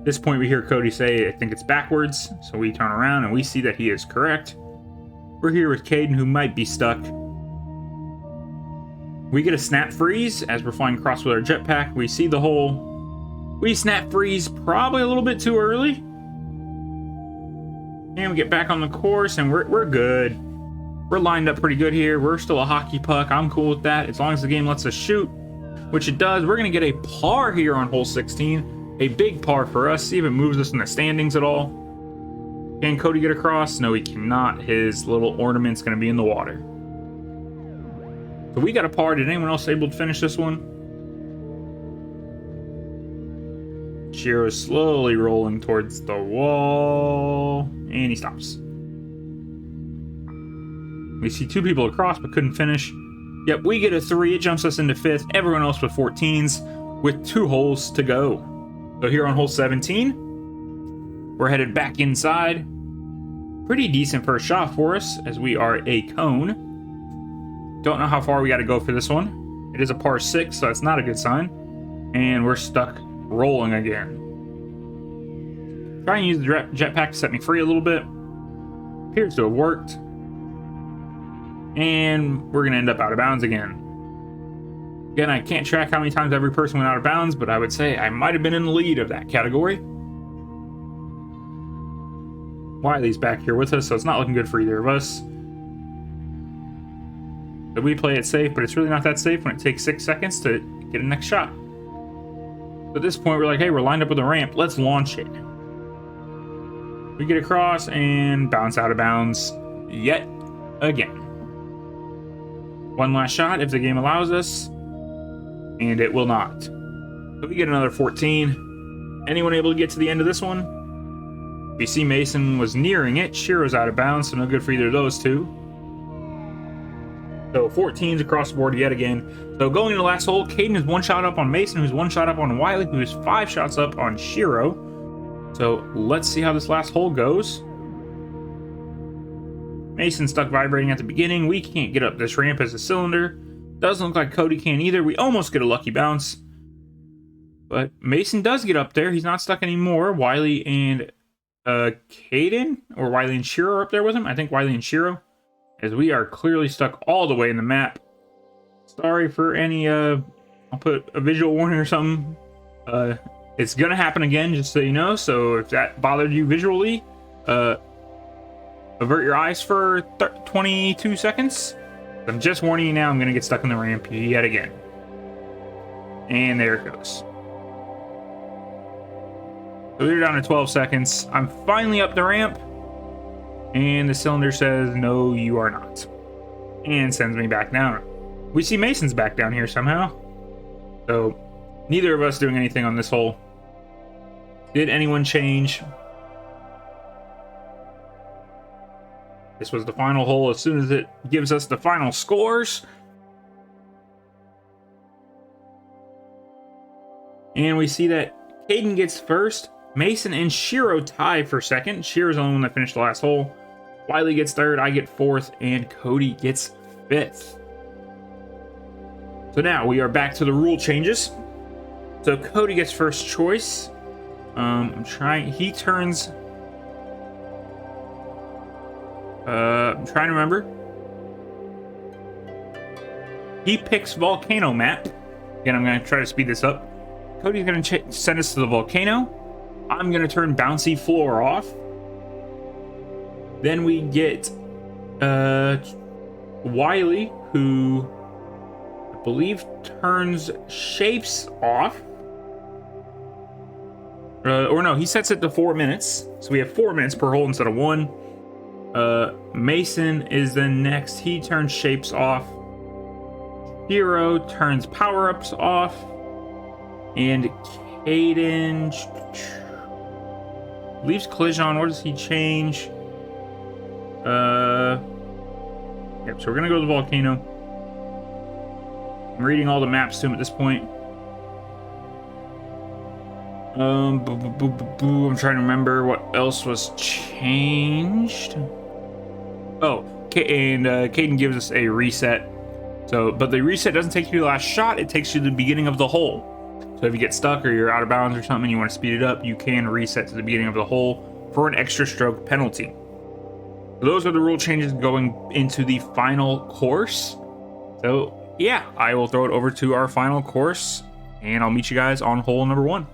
At this point, we hear Cody say, I think it's backwards. So we turn around and we see that he is correct. We're here with Caden, who might be stuck. We get a snap freeze as we're flying across with our jetpack. We see the hole. We snap freeze probably a little bit too early. And we get back on the course and we're good. We're lined up pretty good here. We're still a hockey puck. I'm cool with that. As long as the game lets us shoot, which it does. We're going to get a par here on hole 16. A big par for us. See if it moves us in the standings at all. Can Cody get across? No, he cannot. His little ornament's going to be in the water. So we got a par. Did anyone else able to finish this one? Shiro is slowly rolling towards the wall. And he stops. We see 2 people across but couldn't finish. Yep, we get a 3. It jumps us into 5th. Everyone else with 14s with 2 holes to go. So here on hole 17, we're headed back inside. Pretty decent first shot for us as we are a cone. Don't know how far we got to go for this one. It is a par 6, so that's not a good sign. And we're stuck rolling again. Trying to use the jetpack to set me free a little bit. Appears to have worked. And we're going to end up out of bounds again. Again, I can't track how many times every person went out of bounds, but I would say I might have been in the lead of that category. Wiley's back here with us, so it's not looking good for either of us. So we play it safe, but it's really not that safe when it takes 6 seconds to get a next shot. So at this point, we're like, hey, we're lined up with a ramp. Let's launch it. We get across and bounce out of bounds yet again. One last shot if the game allows us, and it will not. So we get another 14. Anyone able to get to the end of this one? We see Mason was nearing it. Shiro's out of bounds, so no good for either of those two. So 14s across the board yet again. So going into the last hole, Caden is 1 shot up on Mason, who's 1 shot up on Wiley, who is 5 shots up on Shiro. So let's see how this last hole goes. Mason stuck vibrating at the beginning. We can't get up this ramp as a cylinder. Doesn't look like Cody can either. We almost get a lucky bounce. But Mason does get up there. He's not stuck anymore. Wiley and Caden, or Wiley and Shiro are up there with him. I think Wiley and Shiro, as we are clearly stuck all the way in the map. Sorry for any, I'll put a visual warning or something. It's gonna happen again, just so you know. So if that bothered you visually, avert your eyes for 22 seconds. I'm just warning you now, I'm gonna get stuck in the ramp yet again. And there it goes. So we're down to 12 seconds. I'm finally up the ramp. And the cylinder says, no, you are not. And sends me back down. We see Mason's back down here somehow. So neither of us doing anything on this hole. Did anyone change? This was the final hole. As soon as it gives us the final scores. And we see that Caden gets first. Mason and Shiro tie for second. Shiro's the only one that finished the last hole. Wiley gets third. I get fourth. And Cody gets fifth. So now we are back to the rule changes. So Cody gets first choice. He turns. I'm trying to remember. He picks volcano map. Again, I'm going to try to speed this up. Cody's going to send us to the volcano. I'm going to turn bouncy floor off. Then we get Wiley, who I believe turns shapes off. Or no, he sets it to 4 minutes. So we have 4 minutes per hole instead of 1. Mason is then next. He turns shapes off. Hero turns power-ups off. And Caden leaves collision on. What does he change? Yep, so we're gonna go to the volcano. I'm reading all the maps to him at this point. I'm trying to remember what else was changed. Oh, and Caden gives us a reset. So, but the reset doesn't take you to the last shot. It takes you to the beginning of the hole. So if you get stuck or you're out of bounds or something and you want to speed it up, you can reset to the beginning of the hole for an extra stroke penalty. So those are the rule changes going into the final course. So yeah, I will throw it over to our final course and I'll meet you guys on hole number 1.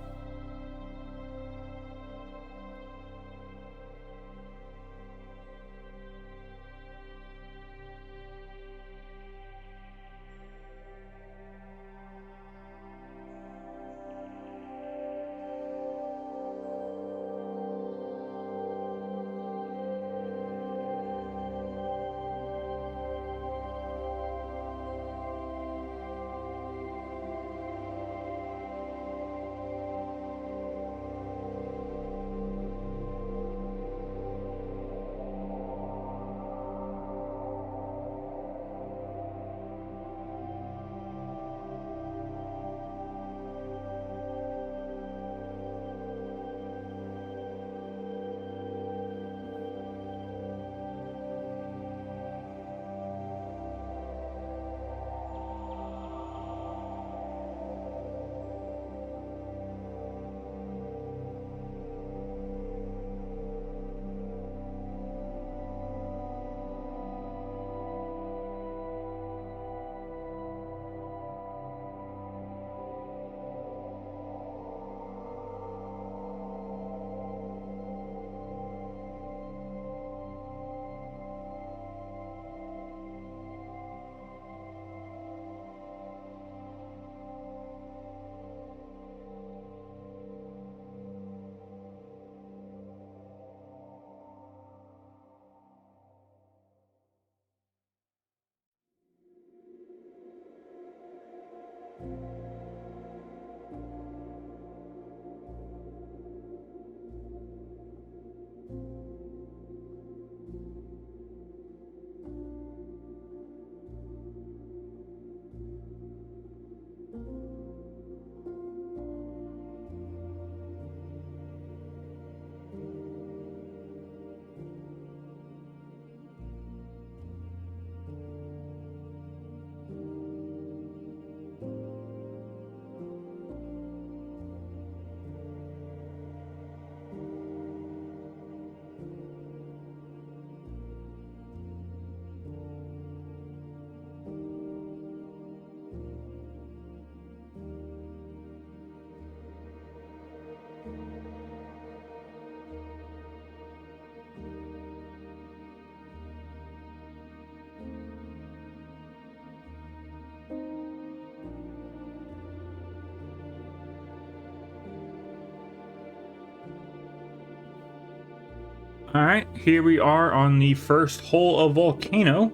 All right, here we are on the first hole of Volcano.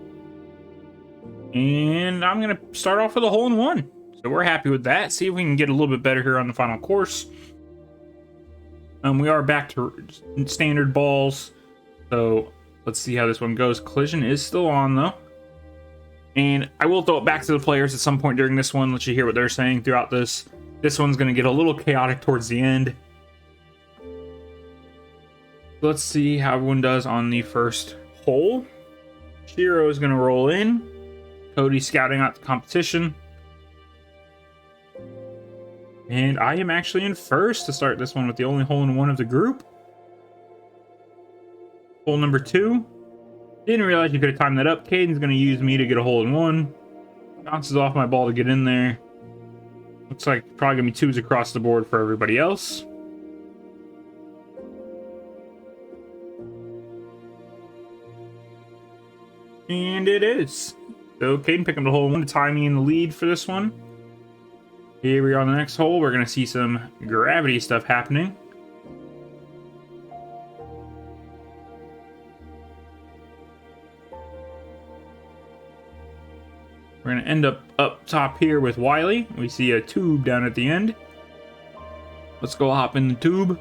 And I'm going to start off with a hole in one. So we're happy with that. See if we can get a little bit better here on the final course. We are back to standard balls. So let's see how this one goes. Collision is still on though. And I will throw it back to the players at some point during this one. Let you hear what they're saying throughout this. This one's going to get a little chaotic towards the end. Let's see how everyone does on the first hole. Shiro is going to roll in. Cody scouting out the competition. And I am actually in first to start this one with the only hole in one of the group. Hole number 2. Didn't realize you could have timed that up. Caden's going to use me to get a hole in one. Bounces off my ball to get in there. Looks like probably going to be 2s across the board for everybody else. And it is. So Caden picked up the hole in one to tie me in the lead for this one. Here we are on the next hole. We're going to see some gravity stuff happening. We're going to end up top here with Wiley. We see a tube down at the end. Let's go hop in the tube.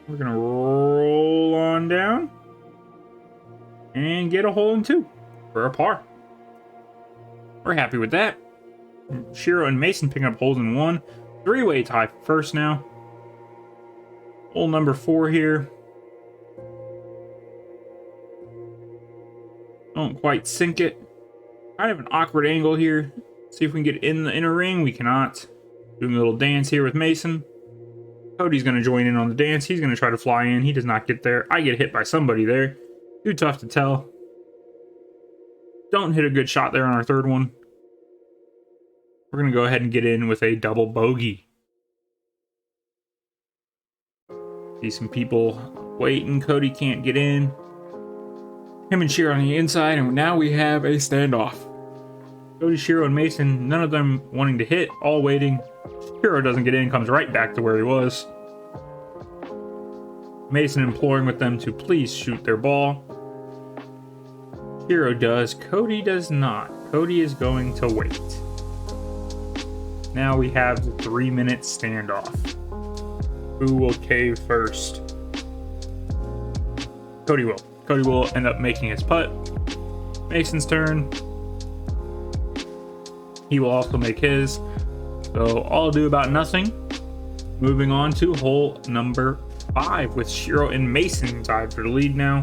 We're going to roll on down and get a hole in 2 for a par. We're happy with that. Shiro and Mason picking up holes in 1. 3-way tie for first now. Hole number 4 here. Don't quite sink it. Kind of an awkward angle here. See if we can get in the inner ring. We cannot. Doing a little dance here with Mason. Cody's going to join in on the dance. He's going to try to fly in. He does not get there. I get hit by somebody there. Too tough to tell. Don't hit a good shot there on our third one. We're going to go ahead and get in with a double bogey. See some people waiting. Cody can't get in. Him and Shiro on the inside, and now we have a standoff. Cody, Shiro, and Mason, none of them wanting to hit, all waiting. Shiro doesn't get in, comes right back to where he was. Mason imploring with them to please shoot their ball. Shiro does. Cody does not. Cody is going to wait. Now we have the 3-minute standoff. Who will cave first? Cody will. Cody will end up making his putt. Mason's turn. He will also make his. So all do about nothing. Moving on to hole number 5 with Shiro and Mason tied for the lead now.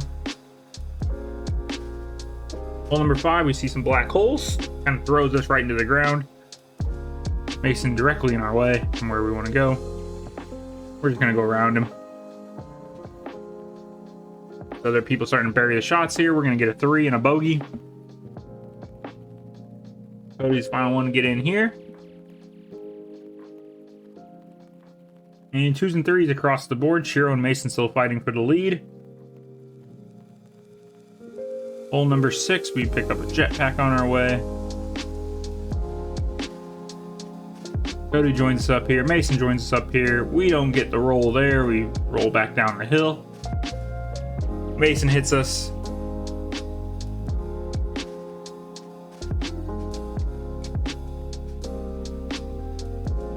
Hole number 5, we see some black holes. Kind of throws us right into the ground. Mason directly in our way from where we want to go. We're just going to go around him. Other people starting to bury the shots here. We're going to get a 3 and a bogey. Cody's final one to get in here. And 2s and 3s across the board. Shiro and Mason still fighting for the lead. Hole number 6, we picked up a jetpack on our way. Cody joins us up here. Mason joins us up here. We don't get the roll there. We roll back down the hill. Mason hits us.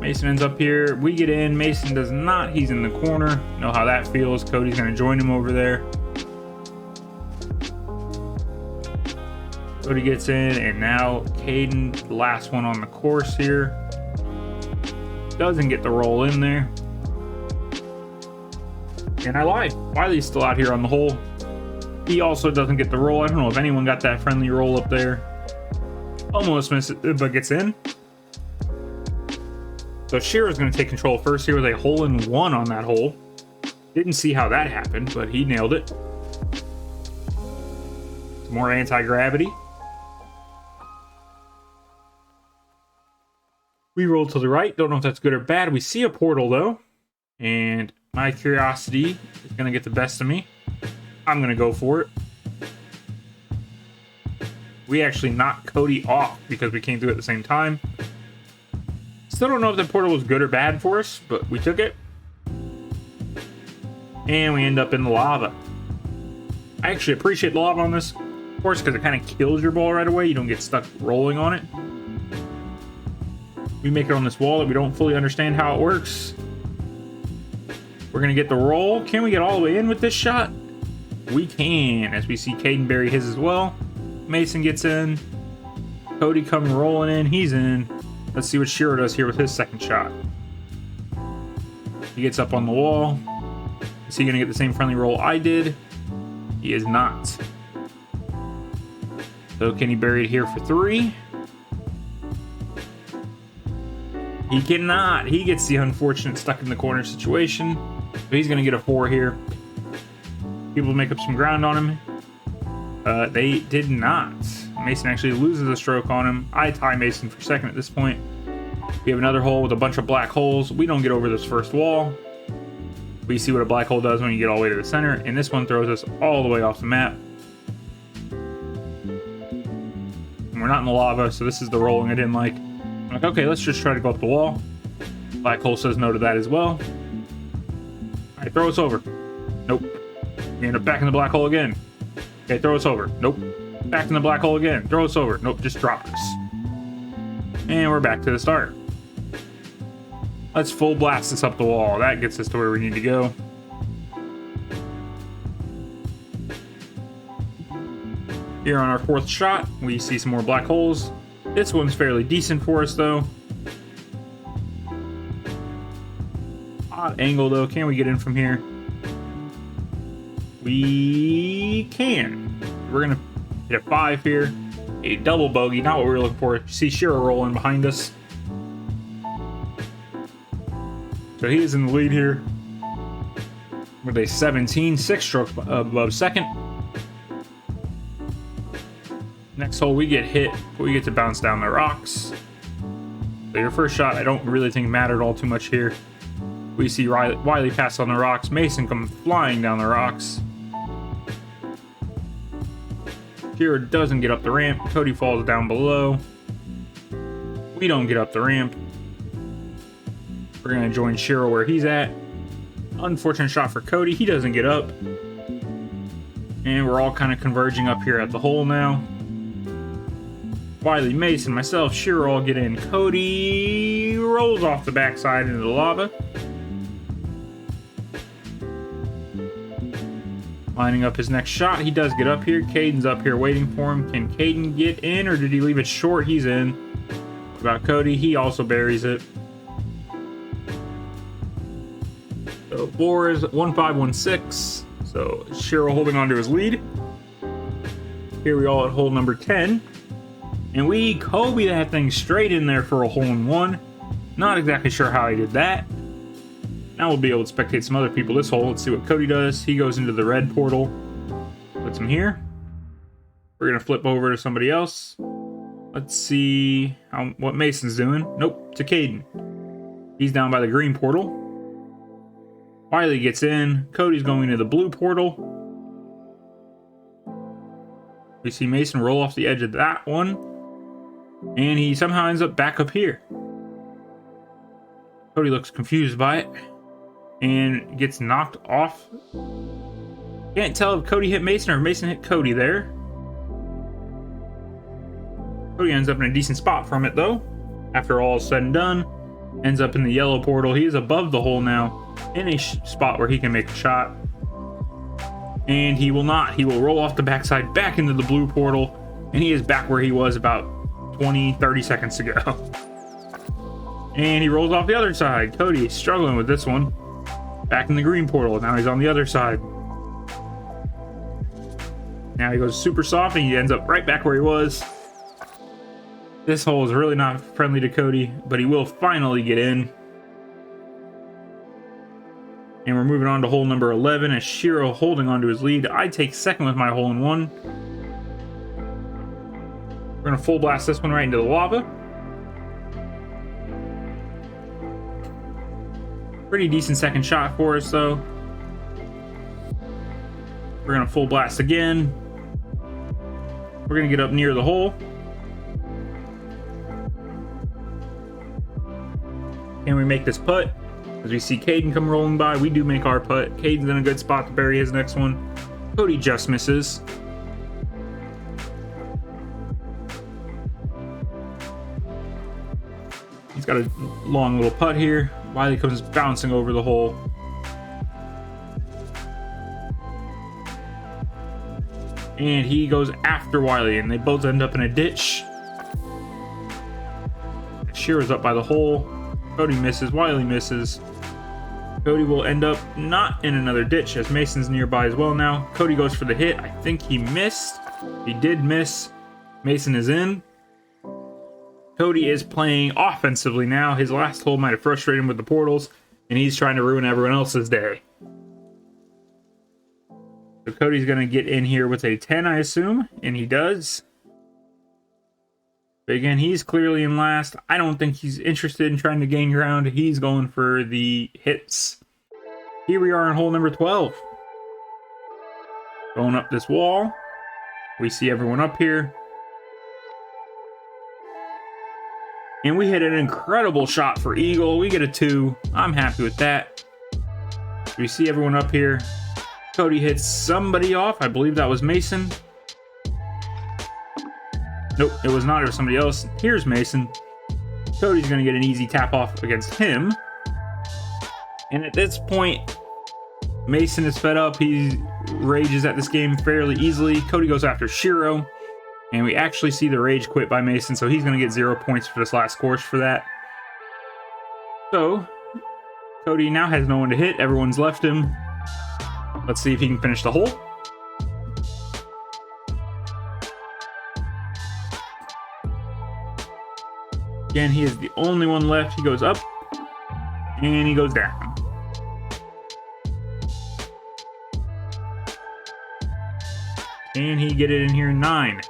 Mason ends up here. We get in. Mason does not. He's in the corner. Know how that feels. Cody's going to join him over there. Cody gets in, and now Caden, the last one on the course here. Doesn't get the roll in there. And I lied. Wiley's still out here on the hole. He also doesn't get the roll. I don't know if anyone got that friendly roll up there. Almost missed it, but gets in. So Shiro's going to take control first here with a hole in 1 on that hole. Didn't see how that happened, but he nailed it. Some more anti-gravity. We roll to the right. Don't know if that's good or bad. We see a portal, though. And my curiosity is going to get the best of me. I'm going to go for it. We actually knocked Cody off because we came through at the same time. Still don't know if the portal was good or bad for us, but we took it. And we end up in the lava. I actually appreciate the lava on this course because it kind of kills your ball right away. You don't get stuck rolling on it. We make it on this wall that we don't fully understand how it works. We're going to get the roll. Can we get all the way in with this shot? We can, as we see Caden bury his as well. Mason gets in. Cody coming rolling in. He's in. Let's see what Shiro does here with his second shot. He gets up on the wall. Is he going to get the same friendly roll I did? He is not. So can he bury it here for 3? He cannot. He gets the unfortunate stuck in the corner situation. So he's going to get a 4 here. People make up some ground on him. They did not. Mason actually loses a stroke on him. I tie Mason for second at this point. We have another hole with a bunch of black holes. We don't get over this first wall. We see what a black hole does when you get all the way to the center, and this one throws us all the way off the map. And we're not in the lava, so this is the rolling I didn't like. I'm like, okay, let's just try to go up the wall. Black hole says no to that as well. All right, throw us over. Nope. We end up back in the black hole again. Okay, throw us over. Nope. Back in the black hole again. Throw us over. Nope, just drop us. And we're back to the start. Let's full blast this up the wall. That gets us to where we need to go. Here on our 4th shot, we see some more black holes. This one's fairly decent for us, though. Odd angle, though. Can we get in from here? We can. We're going to hit a 5 here. A double bogey. Not what we were looking for. You see Shiro rolling behind us. So he is in the lead here with a 17, 6 strokes above second. Next hole we get hit, but we get to bounce down the rocks. So your first shot I don't really think mattered all too much here. We see Wiley pass on the rocks. Mason come flying down the rocks. Shiro doesn't get up the ramp. Cody falls down below. We don't get up the ramp. We're going to join Shiro where he's at. Unfortunate shot for Cody. He doesn't get up. And we're all kind of converging up here at the hole now. Wiley, Mason, myself, Shiro all get in. Cody rolls off the backside into the lava. Lining up his next shot. He does get up here. Caden's up here waiting for him. Can Caden get in or did he leave it short? He's in. What about Cody? He also buries it. So 4 is 1516. So Shiro holding on to his lead. Here we all at hole number 10. And we Kobe that thing straight in there for a hole in one. Not exactly sure how he did that. Now we'll be able to spectate some other people this hole. Let's see what Cody does. He goes into the red portal. Puts him here. We're going to flip over to somebody else. Let's see what Mason's doing. Nope, to Caden. He's down by the green portal. Wiley gets in. Cody's going into the blue portal. We see Mason roll off the edge of that one. And he somehow ends up back up here. Cody looks confused by it. And gets knocked off. Can't tell if Cody hit Mason or if Mason hit Cody there. Cody ends up in a decent spot from it though. After all is said and done. Ends up in the yellow portal. He is above the hole now. In a spot where he can make a shot. And he will not. He will roll off the backside back into the blue portal. And he is back where he was about 20-30 seconds ago. And he rolls off the other side. Cody is struggling with this one. Back in the green portal. Now he's on the other side. Now he goes super soft and he ends up right back where he was. This hole is really not friendly to Cody, but he will finally get in. And we're moving on to hole number 11 as Shiro holding on to his lead. I take second with my hole in one. We're going to full blast this one right into the lava. Pretty decent second shot for us though. We're going to full blast again. We're going to get up near the hole. Can we make this putt? As we see Caden come rolling by, we do make our putt. Caden's in a good spot to bury his next one. Cody just misses. He's got a long little putt here. Wiley comes bouncing over the hole. And he goes after Wiley, and they both end up in a ditch. Shearer's up by the hole. Cody misses. Wiley misses. Cody will end up not in another ditch as Mason's nearby as well now. Cody goes for the hit. I think he missed. He did miss. Mason is in. Cody is playing offensively now. His last hole might have frustrated him with the portals, and he's trying to ruin everyone else's day. So Cody's going to get in here with a 10, I assume, and he does. But again, he's clearly in last. I don't think he's interested in trying to gain ground. He's going for the hits. Here we are on hole number 12. Going up this wall. We see everyone up here. And we hit an incredible shot for eagle. We get a 2. I'm happy with that. We see everyone up here. Cody hits somebody off. I believe that was Mason. Nope, it was not. It was somebody else. Here's Mason. Cody's going to get an easy tap off against him. And at this point, Mason is fed up. He rages at this game fairly easily. Cody goes after Shiro. And we actually see the rage quit by Mason, so he's going to get 0 points for this last course for that. So, Cody now has no one to hit. Everyone's left him. Let's see if he can finish the hole. Again, he is the only one left. He goes up, and he goes down. Can he get it in here? 9.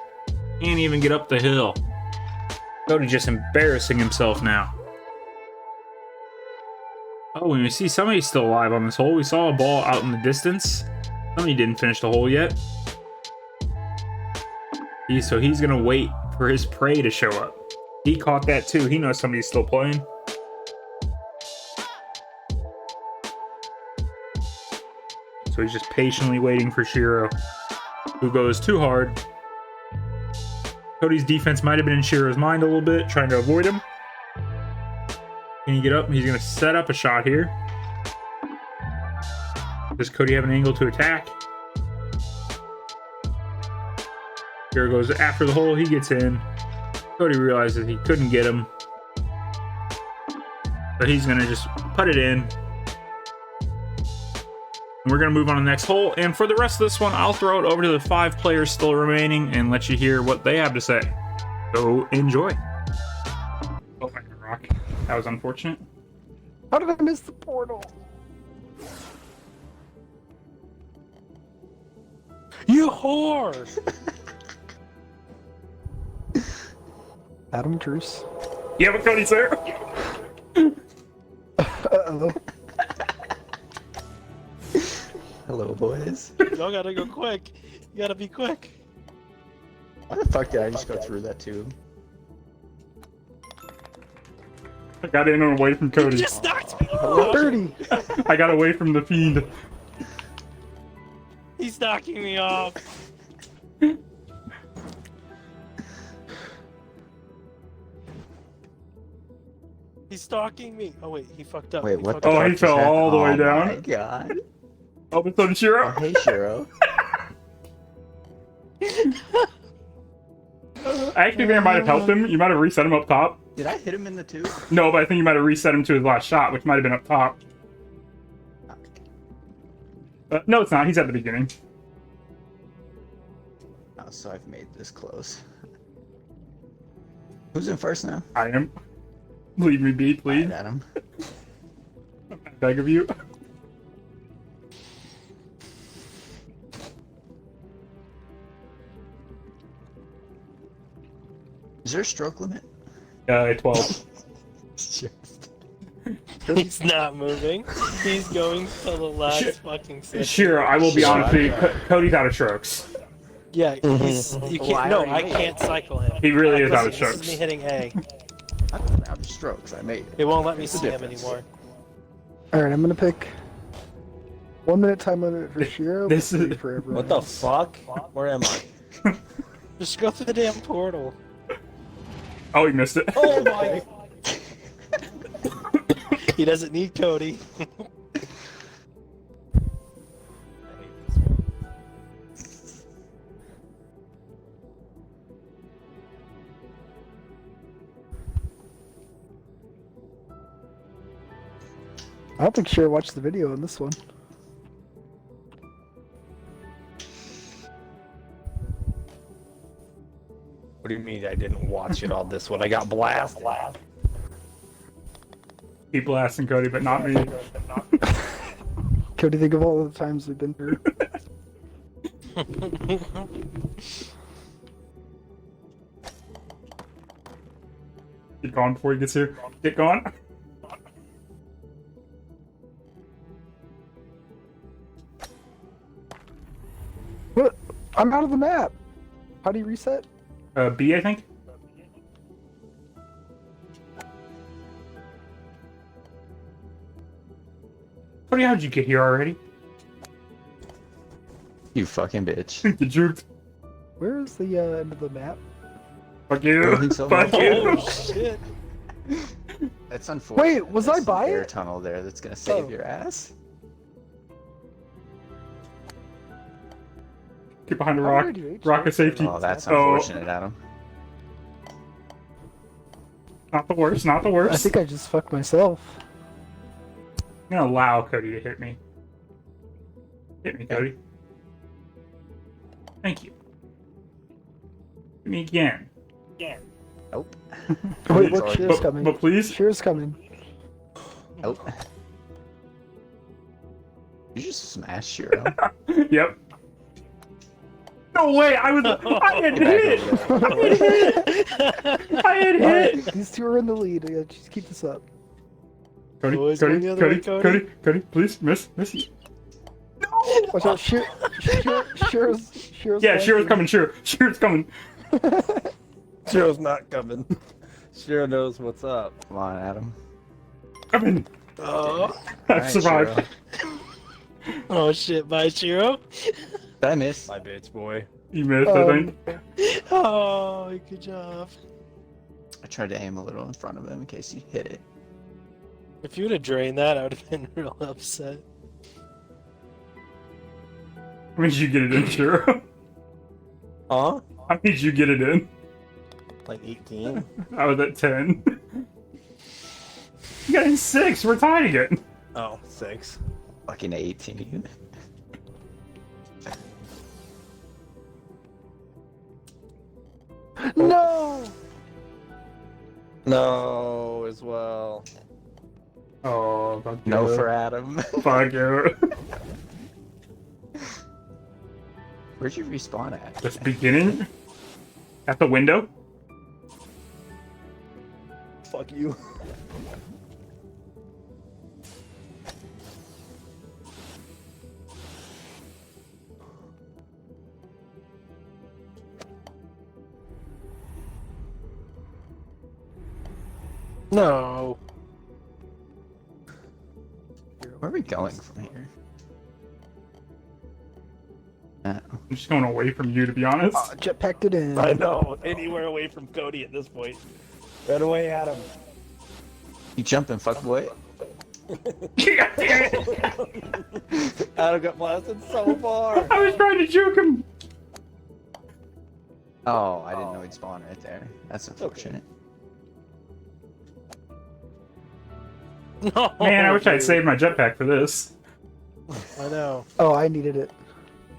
Can't even get up the hill. Cody just embarrassing himself now. Oh, and we see somebody's still alive on this hole. We saw a ball out in the distance. Somebody didn't finish the hole yet. So he's going to wait for his prey to show up. He caught that too. He knows somebody's still playing. So he's just patiently waiting for Shiro, who goes too hard. Cody's defense might have been in Shiro's mind a little bit, trying to avoid him. Can he get up? He's going to set up a shot here. Does Cody have an angle to attack? Shiro goes after the hole. He gets in. Cody realizes he couldn't get him. So he's going to just put it in. And we're going to move on to the next hole. And for the rest of this one, I'll throw it over to the 5 players still remaining and let you hear what they have to say. So enjoy. Oh, my rock. That was unfortunate.
How did I miss the portal?
You whore!
Adam Druce.
Yeah, but Cody's there.
Uh-oh.
Hello, boys.
Y'all gotta go quick. You gotta be quick.
Why the fuck did I just go through that tube?
I got in and away from Cody.
Just knocked me off!
30.
I got away from the fiend.
He's knocking me off. He's stalking me. Oh wait, he fucked up.
Wait,
He
what
fucked
the
up.
Oh, he fell all the way down.
Oh my god.
Oh, but so did Shiro.
Oh, hey, Shiro.
I actually think I might have helped him. You might have reset him up top.
Did I hit him in the tube?
No, but I think you might have reset him to his last shot, which might have been up top. No, it's not. He's at the beginning.
Oh, so I've made this close. Who's in first now?
I am. Leave me be, please.
Alright, Adam.
I beg of you.
Is there a stroke limit?
12.
He's not moving. He's going till the last fucking second.
Shiro, I will be honest with you. Cody's out of strokes.
Yeah, he's. You
Why
can't. No,
are you
I
waiting?
can't cycle him.
He really is out of
Listen, this
strokes.
is me hitting A.
I'm out of strokes. I made it.
It won't let me
What's the
see him
difference?
anymore.
Alright, I'm gonna pick 1 minute time limit for Shiro.
This is-
for everyone
What the
else.
fuck? Where am I?
Just go through the damn portal.
Oh, he missed it.
Oh my!
He doesn't need Cody.
I don't think Shiro watched the video on this one.
What do you mean I didn't watch it on this one? I got blasted.
Keep blasting Cody, but not me.
Cody, think of all the times we've been through.
Get going before he gets here. Get going.
What? I'm out of the map. How do you reset?
B, I think. Cody, how'd you get here already?
You fucking bitch.
You juked.
Where is the end of the map?
Fuck
I
you.
don't think so.
Fuck you.
Oh shit!
That's unfortunate.
Wait, was
There's
I
an
by
air
it?
tunnel there that's gonna save
Oh.
your ass.
Get behind a
How
rock.
did I do H?
Rock of safety.
Oh, that's
Oh.
unfortunate, Adam.
Not the worst, not the
I
worst.
think I just fucked myself.
I'm gonna allow Cody to hit me. Hit me, Cody. Thank you. Hit me again.
Nope.
Wait, look,
Sorry.
Shiro's
But,
coming.
but please?
Shiro's coming.
Nope. You just smashed Shiro.
Yep. No way! I had
Get
hit!
back over there.
I had hit!
Alright, these two are in the lead. Just keep this up.
Cody,
Boys,
Cody,
going the other
Cody,
way,
Cody,
Cody?
Cody, please, miss.
Watch out, Shiro's
Yeah, Shiro's coming, Shiro's coming.
Shiro's not coming. Shiro knows what's up.
Come on, Adam.
Coming.
Oh,
I've
Alright,
survived.
Shiro.
oh shit! Bye, Shiro.
Did I miss?
My bitch boy.
You missed, I think.
Oh, good job.
I tried to aim a little in front of him in case you hit it.
If you would have drained that, I would have been real upset.
I made you get it in, Shiro.
Huh?
I made you get it in.
Like 18?
I was at 10. You got in 6. We're tied again.
Oh, 6.
Fucking 18.
No!
No, as well.
Oh, fuck
No
you.
for Adam.
Fuck you.
Where'd you respawn at?
This beginning? At the window?
Fuck you.
No.
Where are we going from here?
I'm just going away from you, to be honest.
Jetpacked it in.
I know. Anywhere away from Cody at this point. Right away, Adam.
You jumping, fuckboy?
God damn it!
Adam got blasted so far.
I was trying to juke him!
Oh, I didn't know he'd spawn right there. That's unfortunate.
No.
Man, I wish I'd
dude.
saved my jetpack for this.
I know.
Oh, I needed it.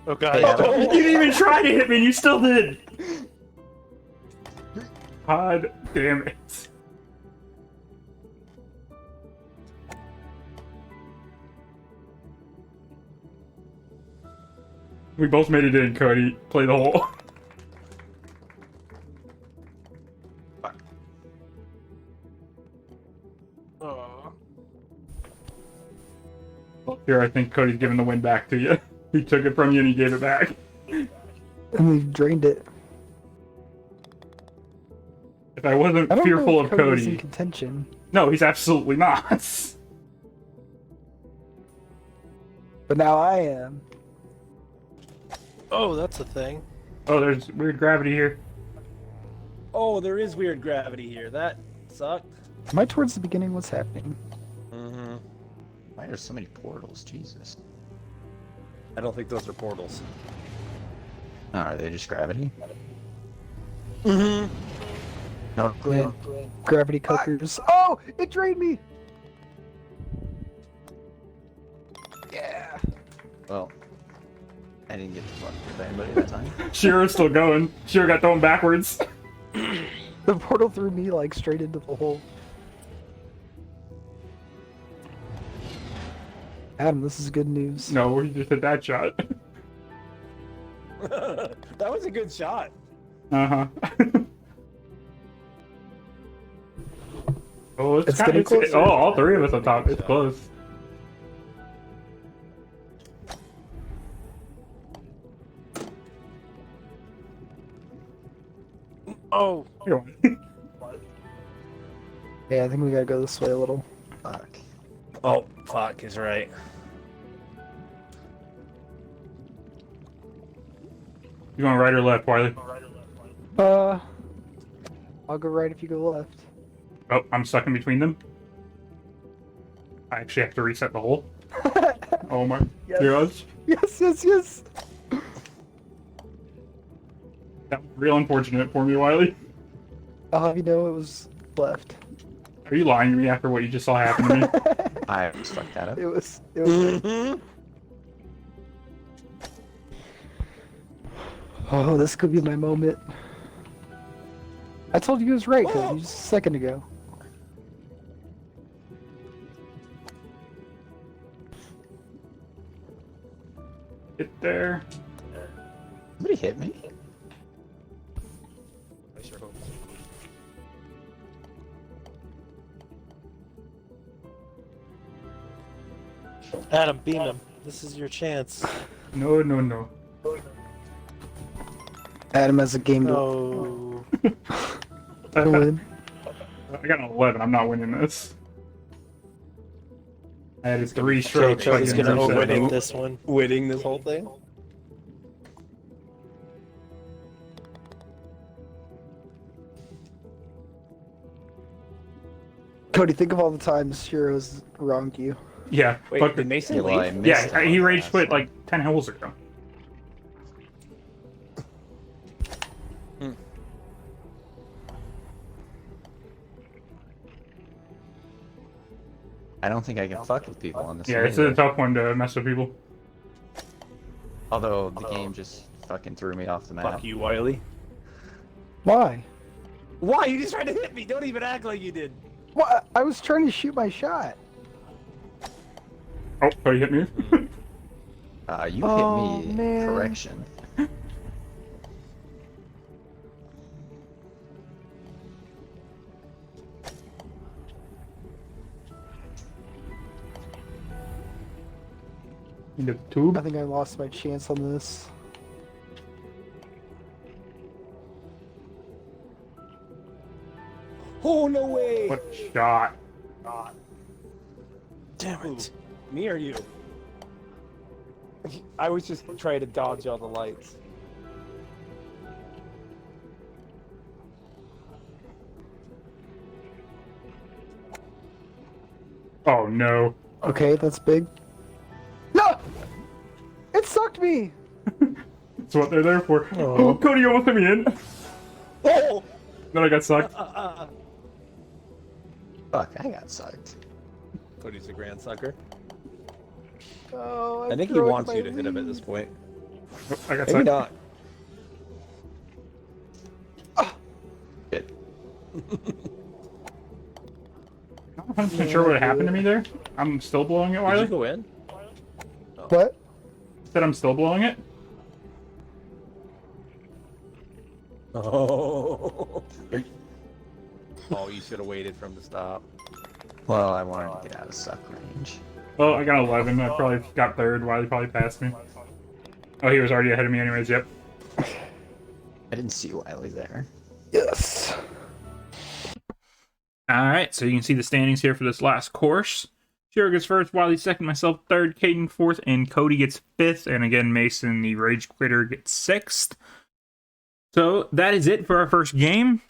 Oh god.
Hey, Adam.
You didn't even try to hit me, and you still did! God damn it. We both made it in, Cody. Play the hole.
Oh.
Here, I think Cody's giving the win back to you. He took it from you and he gave it back.
And we drained it.
If I wasn't
I don't
fearful
know
of
if Cody's in
Cody...
contention.
No, he's absolutely not.
But now I am.
Oh, that's a thing.
Oh, there's weird gravity here.
Oh, there is weird gravity here. That sucked.
Am I towards the beginning? What's happening?
Mm-hmm.
Why are there so many portals? Jesus.
I don't think those are portals.
Oh, are they just gravity?
Mm-hmm.
No.
Yeah. Gravity cookers. Oh, it drained me. Yeah.
Well, I didn't get to fuck with anybody that time.
Shiro's still going. Shiro got thrown backwards.
The portal threw me like straight into the hole. Adam, this is good news.
No, he just hit that shot.
That was a good shot.
Uh-huh. Oh,
It's getting closer.
oh, all three of us on top. It's close.
Oh,
Here.
Yeah, I think we gotta go this way a little.
Fuck.
Oh, fuck is right.
You going right or left, Wiley?
I'll go right if you go left.
Oh, I'm stuck in between them. I actually have to reset the hole. Oh my
Yes.
gosh.
Yes.
That was real unfortunate for me, Wiley.
I'll have you know it was left.
Are you lying to me after what you just saw happen to me?
I almost fucked that up.
It was.
Mm-hmm.
Oh, this could be my moment. I told you it was right, Cody, just a second ago.
Get there.
Somebody hit me.
I sure hope.
Adam, beam him. This is your chance.
No, no, no.
Adam has a game to
Oh.
win.
I got an 11. I'm not winning this. I had a 3 strokes.
Okay,
by
Cody's
the
gonna
reset.
overhit this one.
Winning this whole thing?
Cody, think of all the times Shiro's wronged you.
Yeah.
Wait,
fuck
did
it.
Mason
Yeah, well, I
leave?
missed
Yeah,
it
he
on the
rage
last
quit
one.
like 10 holes ago.
I don't think I can fuck with people on this
Yeah,
one
it's a
either.
tough one to mess with people.
Although the game just fucking threw me off the map.
Fuck you, Wiley.
Why?
Why? You just tried to hit me. Don't even act like you did.
What? I was trying to shoot my shot.
Oh, Cody hit me.
You
Oh,
hit me.
man.
Correction.
In the tube.
I think I lost my chance on this.
Oh, no way.
What shot?
Damn it.
Me or you? I was just trying to dodge all the lights.
Oh no.
Okay, that's big. No! It sucked me!
That's what they're there for.
Oh.
Oh, Cody almost hit me in.
Oh!
Then I got sucked.
Fuck, I got sucked.
Cody's a grand sucker.
Oh,
I think he wants you to hit him at this point.
Oh, I got
Maybe
sucked.
not.
Shit.
I'm not 100% sure what happened to me there. I'm still blowing it,
Did
Wiley.
you go in?
What?
Said I'm still blowing it.
Oh. Oh, you should have waited for him to stop.
Well, I wanted to get out of suck range.
Oh, I got 11. I probably got third. Wiley probably passed me. Oh, he was already ahead of me anyways, yep.
I didn't see Wiley there.
Yes.
Alright, so you can see the standings here for this last course. Shiro gets first, Wiley second, myself third, Caden fourth, and Cody gets fifth. And again, Mason, the Rage Quitter, gets sixth. So that is it for our first game.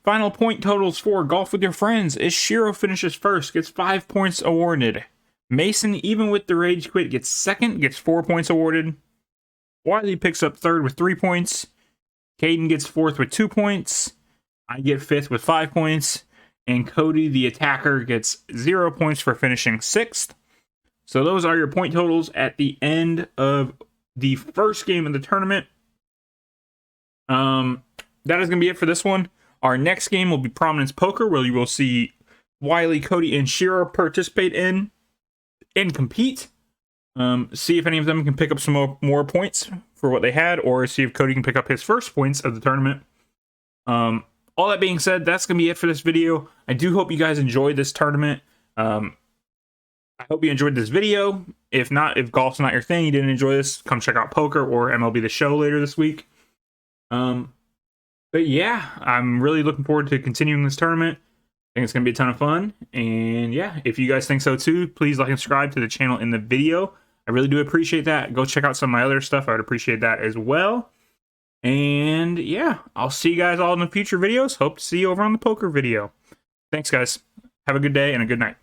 Final point totals for Golf with Your Friends is Shiro finishes first, gets 5 points awarded. Mason, even with the Rage Quit, gets second, gets 4 points awarded. Wiley picks up third with 3 points. Caden gets fourth with 2 points. I get fifth with 5 points. And Cody, the attacker, gets 0 points for finishing sixth. So those are your point totals at the end of the first game of the tournament. That is going to be it for this one. Our next game will be Prominence Poker, where you will see Wiley, Cody, and Shiro participate in and compete. See if any of them can pick up some more points for what they had, or see if Cody can pick up his first points of the tournament. All that being said, that's going to be it for this video. I do hope you guys enjoyed this tournament. I hope you enjoyed this video. If not, if golf's not your thing, you didn't enjoy this, come check out Poker or MLB The Show later this week. But yeah, I'm really looking forward to continuing this tournament. I think it's going to be a ton of fun. And yeah, if you guys think so too, please like and subscribe to the channel in the video. I really do appreciate that. Go check out some of my other stuff. I would appreciate that as well. And yeah, I'll see you guys all in the future videos. Hope to see you over on the poker video. Thanks, guys. Have a good day and a good night.